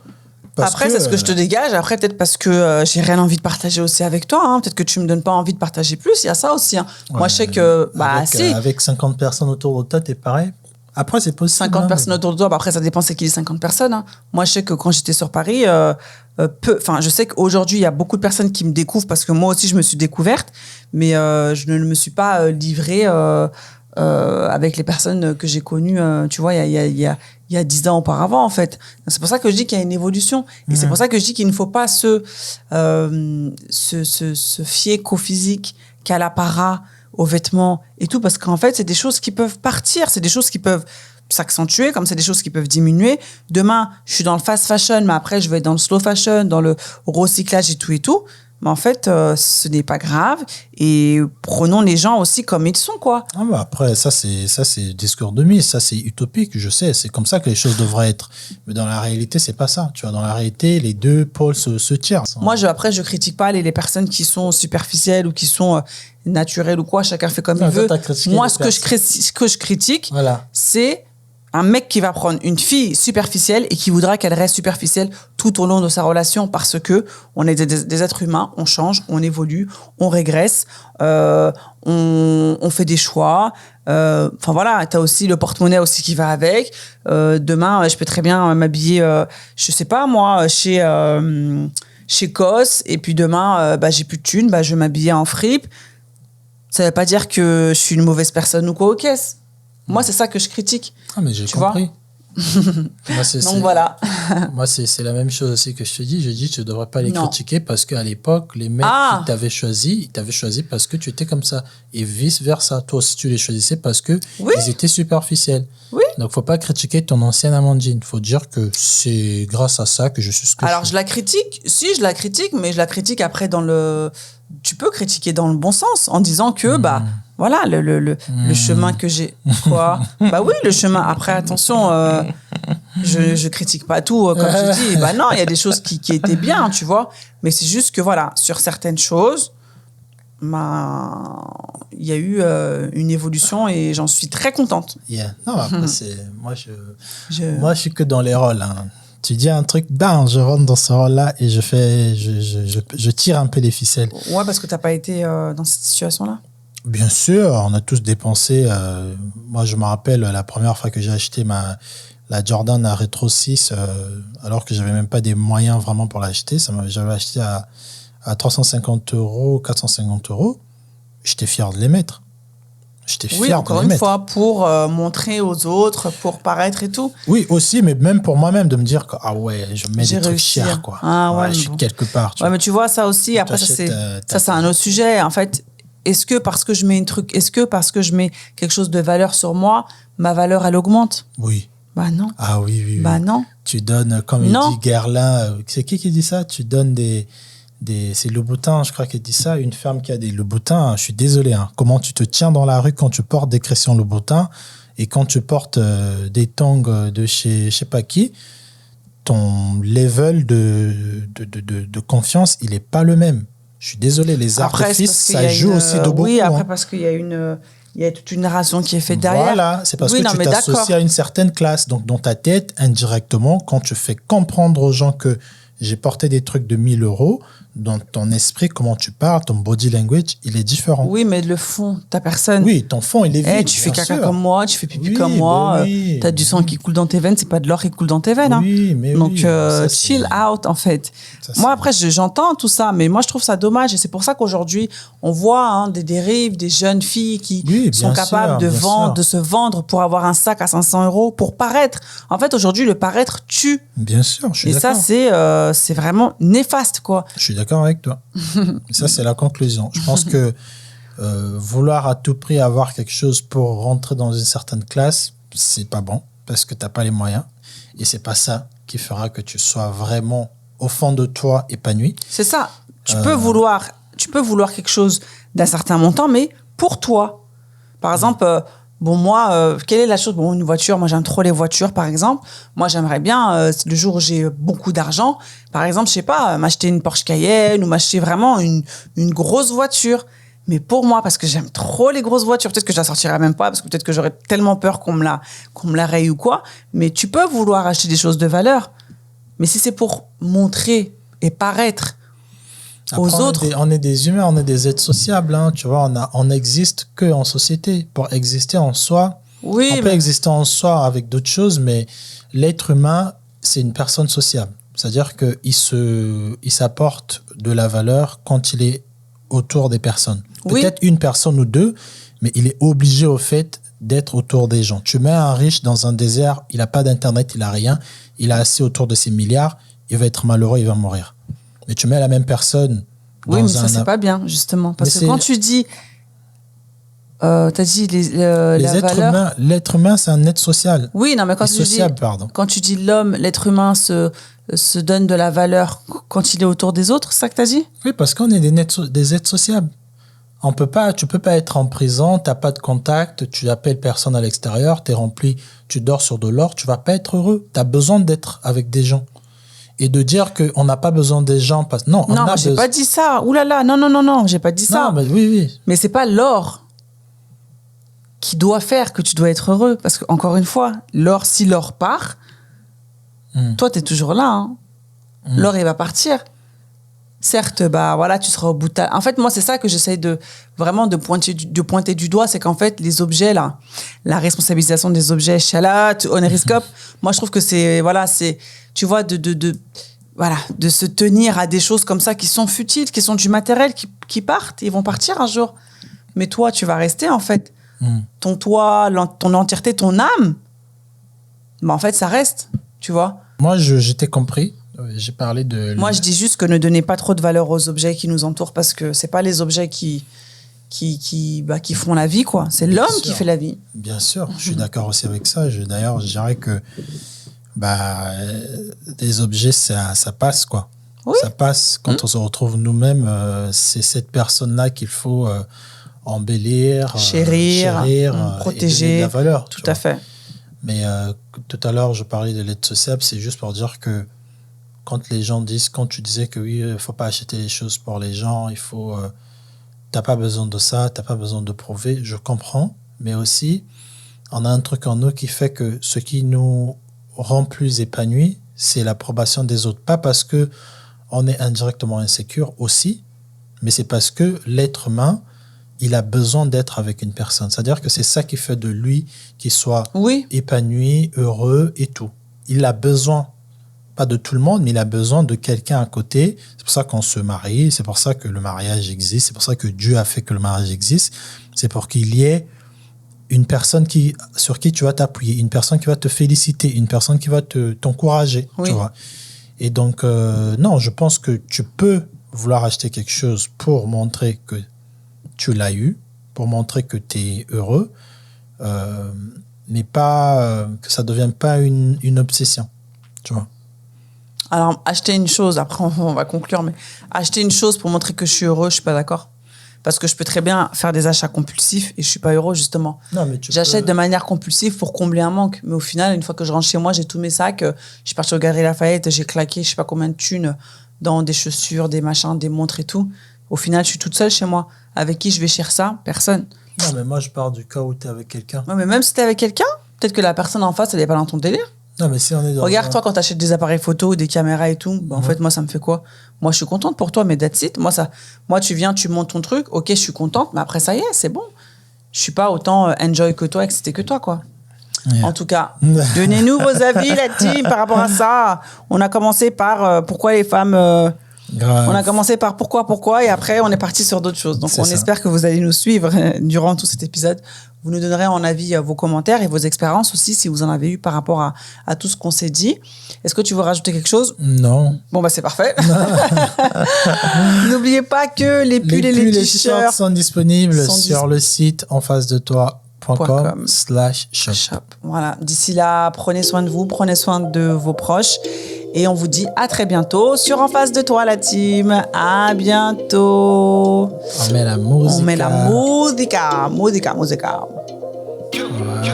Après, c'est ce que je te dégage. Après, peut-être parce que j'ai rien envie de partager aussi avec toi. Hein. Peut-être que tu me donnes pas envie de partager plus. Il y a ça aussi. Hein. Ouais, moi, je sais que... avec 50 personnes autour de toi, t'es pareil. Après, c'est possible. 50 personnes autour de toi. Après, ça dépend c'est qui les 50 personnes. Hein. Moi, je sais que quand j'étais sur Paris, je sais qu'aujourd'hui, il y a beaucoup de personnes qui me découvrent parce que moi aussi, je me suis découverte. Mais je ne me suis pas livrée avec les personnes que j'ai connues, tu vois, il y a 10 ans auparavant, en fait. C'est pour ça que je dis qu'il y a une évolution. Et c'est pour ça que je dis qu'il ne faut pas se fier qu'au physique, qu'à l'apparat, aux vêtements et tout, parce qu'en fait, c'est des choses qui peuvent partir, c'est des choses qui peuvent s'accentuer, comme c'est des choses qui peuvent diminuer. Demain, je suis dans le fast fashion, mais après, je vais être dans le slow fashion, dans le recyclage et tout et tout. Mais en fait, ce n'est pas grave. Et prenons les gens aussi comme ils sont, quoi. Ah bah après, ça c'est discours de mise, ça c'est utopique, je sais. C'est comme ça que les choses devraient être. Mais dans la réalité, c'est pas ça. Tu vois, dans la réalité, les deux pôles se tirent. Moi, après, je critique pas les personnes qui sont superficielles ou qui sont naturelles ou quoi. Chacun fait comme il veut. Moi, ce que je critique, voilà, c'est un mec qui va prendre une fille superficielle et qui voudra qu'elle reste superficielle tout au long de sa relation parce que on est des êtres humains, on change, on évolue, on régresse, on fait des choix. Enfin voilà, t'as aussi le porte-monnaie aussi qui va avec. Demain, je peux très bien m'habiller, je sais pas moi, chez COS et puis demain, j'ai plus de thunes, je vais m'habiller en fripe. Ça veut pas dire que je suis une mauvaise personne ou quoi aux caisses. Moi, c'est ça que je critique. Ah, mais j'ai compris. Moi, donc voilà. Moi, c'est la même chose aussi que je te dis. Je dis, tu ne devrais pas les critiquer parce qu'à l'époque, les mecs qui t'avaient choisi, ils t'avaient choisi parce que tu étais comme ça. Et vice-versa. Toi aussi, tu les choisissais parce qu'ils étaient superficiels. Oui. Donc, il ne faut pas critiquer ton ancienne Amandine. Il faut dire que c'est grâce à ça que je suis ce que Alors, je suis. je la critique. Si, je la critique, mais je la critique après dans le... Tu peux critiquer dans le bon sens en disant que, voilà, le chemin que j'ai... Quoi? Oui, le chemin. Après, attention, je critique pas tout, comme je dis. Non, il y a des choses qui étaient bien, tu vois. Mais c'est juste que, voilà, sur certaines choses, il y a eu une évolution et j'en suis très contente. Yeah. Non, après, moi, je suis que dans les rôles, hein. Tu dis un truc, je rentre dans ce rôle-là et je tire un peu les ficelles. Ouais, parce que tu n'as pas été dans cette situation-là. Bien sûr, on a tous dépensé. Moi, je me rappelle la première fois que j'ai acheté la Jordan à Retro 6, alors que je n'avais même pas des moyens vraiment pour l'acheter. J'avais acheté à 350 €, 450 €. J'étais fier de les mettre. Oui, encore une fois, pour montrer aux autres, pour paraître et tout. Oui, aussi, mais même pour moi-même, de me dire que, je mets des trucs chers, quoi. Je suis quelque part. Mais tu vois, ça aussi, après, c'est un autre sujet. En fait, est-ce que parce que je mets quelque chose de valeur sur moi, ma valeur, elle augmente? Oui. Non. Ah oui. Non. Tu donnes, comme il dit Guerlain, c'est qui dit ça? Tu donnes c'est Louboutin, je crois qu'il dit ça, une femme qui a des Louboutins, je suis désolé, hein, comment tu te tiens dans la rue quand tu portes des Christian Louboutin et quand tu portes des tongs de chez je sais pas qui, ton level de confiance, il est pas le même. Je suis désolé, les artifices, ça joue aussi de beaucoup. Oui, après, parce qu'il y a toute une narration qui est faite derrière. Voilà, c'est parce que tu t'associes à une certaine classe. Donc, dans ta tête, indirectement, quand tu fais comprendre aux gens que j'ai porté des trucs de 1 000 €, dans ton esprit, comment tu parles, ton body language, il est différent. Oui, mais le fond, ta personne. Oui, ton fond, il est vide. Tu fais caca comme moi, tu fais pipi comme moi, tu as du sang qui coule dans tes veines, c'est pas de l'or qui coule dans tes veines. Oui, mais donc, chill out, en fait. Moi, après, j'entends tout ça, mais moi, je trouve ça dommage. Et c'est pour ça qu'aujourd'hui, on voit des dérives, des jeunes filles qui sont capables de se vendre pour avoir un sac à 500 €, pour paraître. En fait, aujourd'hui, le paraître tue. Bien sûr, je suis d'accord. Et ça, c'est vraiment néfaste, quoi. Je suis d'accord avec toi. Ça, c'est la conclusion. Je pense que vouloir à tout prix avoir quelque chose pour rentrer dans une certaine classe, c'est pas bon parce que t'as pas les moyens et c'est pas ça qui fera que tu sois vraiment au fond de toi épanoui. C'est ça. Tu peux vouloir quelque chose d'un certain montant, mais pour toi. Par exemple, moi, quelle est la chose? Une voiture, moi j'aime trop les voitures, par exemple. Moi, j'aimerais bien, le jour où j'ai beaucoup d'argent, par exemple, je sais pas, m'acheter une Porsche Cayenne ou m'acheter vraiment une grosse voiture. Mais pour moi, parce que j'aime trop les grosses voitures, peut-être que je la sortirai même pas, parce que peut-être que j'aurais tellement peur qu'on me la raye ou quoi. Mais tu peux vouloir acheter des choses de valeur. Mais si c'est pour montrer et paraître aux autres. On est des humains, on est des êtres sociables, hein, tu vois, on n'existe que en société. Pour exister en soi, on peut exister en soi avec d'autres choses, mais l'être humain, c'est une personne sociable. C'est-à-dire qu'il s'apporte de la valeur quand il est autour des personnes. Peut-être une personne ou deux, mais il est obligé au fait d'être autour des gens. Tu mets un riche dans un désert, il n'a pas d'internet, il n'a rien, il a assez autour de ses milliards, il va être malheureux, il va mourir. Mais tu mets la même personne oui, mais ça, c'est pas bien, justement. Parce que quand tu dis... t'as dit l'être humain, c'est un être social. Oui, non, mais quand tu dis l'homme, l'être humain se donne de la valeur quand il est autour des autres, c'est ça que t'as dit? Oui, parce qu'on est des êtres sociables. Tu peux pas être en prison, t'as pas de contact, tu appelles personne à l'extérieur, t'es rempli, tu dors sur de l'or, tu vas pas être heureux. T'as besoin d'être avec des gens. Et de dire qu'on n'a pas besoin des gens parce non, j'ai pas dit ça. Ouh là là, non, j'ai pas dit ça. Non, mais oui. Mais c'est pas l'or qui doit faire que tu dois être heureux. Parce que, encore une fois, si l'or part, toi, tu es toujours là. Hein. L'or, il va partir. Certes, tu seras au bout de En fait, moi, c'est ça que j'essaye de pointer du doigt, c'est qu'en fait, les objets, là, la responsabilisation des objets, Chalat, Oneriscope, moi, je trouve que c'est, tu vois, de se tenir à des choses comme ça qui sont futiles, qui sont du matériel, qui partent, ils vont partir un jour. Mais toi, tu vas rester, en fait. Ton toi, ton entièreté, ton âme, en fait, ça reste, tu vois. Moi, j'étais compris. J'ai parlé de... Moi, je dis juste que ne donnez pas trop de valeur aux objets qui nous entourent parce que c'est pas les objets qui font la vie, quoi. C'est l'homme qui fait la vie. Bien sûr, je suis d'accord aussi avec ça. D'ailleurs, je dirais que des objets, ça passe, quoi. Oui. Ça passe. Quand on se retrouve nous-mêmes, c'est cette personne-là qu'il faut embellir, chérir, protéger. Et donner de la valeur. Tout à fait. Mais tout à l'heure, je parlais de l'être sociable, c'est juste pour dire que quand tu disais que oui, il faut pas acheter les choses pour les gens, t'as pas besoin de ça, t'as pas besoin de prouver, je comprends, mais aussi, on a un truc en nous qui fait que ce qui nous rend plus épanouis, c'est l'approbation des autres. Pas parce que on est indirectement insécure aussi, mais c'est parce que l'être humain, il a besoin d'être avec une personne. C'est-à-dire que c'est ça qui fait de lui qu'il soit épanoui, heureux et tout. Il a besoin, pas de tout le monde, mais il a besoin de quelqu'un à côté. C'est pour ça qu'on se marie, c'est pour ça que le mariage existe, c'est pour ça que Dieu a fait que le mariage existe. C'est pour qu'il y ait une personne sur qui tu vas t'appuyer, une personne qui va te féliciter, une personne qui va t'encourager. Tu vois. Et donc, non, je pense que tu peux vouloir acheter quelque chose pour montrer que tu l'as eu, pour montrer que tu es heureux, mais pas que ça ne devienne pas une obsession. Tu vois. Alors, acheter une chose, après on va conclure, mais acheter une chose pour montrer que je suis heureux, je ne suis pas d'accord. Parce que je peux très bien faire des achats compulsifs et je ne suis pas heureux, justement. Non, mais j'achète de manière compulsive pour combler un manque. Mais au final, une fois que je rentre chez moi, j'ai tous mes sacs. Je suis partie au Galeries Lafayette, j'ai claqué je ne sais pas combien de thunes dans des chaussures, des machins, des montres et tout. Au final, je suis toute seule chez moi. Avec qui je vais chercher ça? Personne. Non, mais moi, je pars du cas où tu es avec quelqu'un. Ouais, mais même si tu es avec quelqu'un, peut-être que la personne en face, elle n'est pas dans ton délire. Non, mais si on est dans Regarde, toi, quand tu achètes des appareils photo, des caméras et tout, en fait, moi, ça me fait quoi? Moi, je suis contente pour toi, mais that's it. Moi, tu viens, tu montes ton truc, ok, je suis contente, mais après, ça y est, c'est bon. Je suis pas autant enjoy que toi, excité que toi, quoi. Yeah. En tout cas, donnez-nous vos avis, la team, par rapport à ça. On a commencé par pourquoi les femmes... On a commencé par pourquoi, et après, on est parti sur d'autres choses. Donc, espère que vous allez nous suivre durant tout cet épisode. Vous nous donnerez en avis vos commentaires et vos expériences aussi, si vous en avez eu par rapport à tout ce qu'on s'est dit. Est-ce que tu veux rajouter quelque chose? Non. Bon, c'est parfait. N'oubliez pas que les pulls et les t-shirts sont disponibles sur le site enface-de-toi.com/shop. Voilà. D'ici là, prenez soin de vous, prenez soin de vos proches. Et on vous dit à très bientôt sur En Face de Toi, la team. À bientôt. On met la musique. Musica.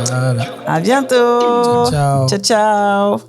Voilà. À bientôt. Ciao. Ciao, ciao.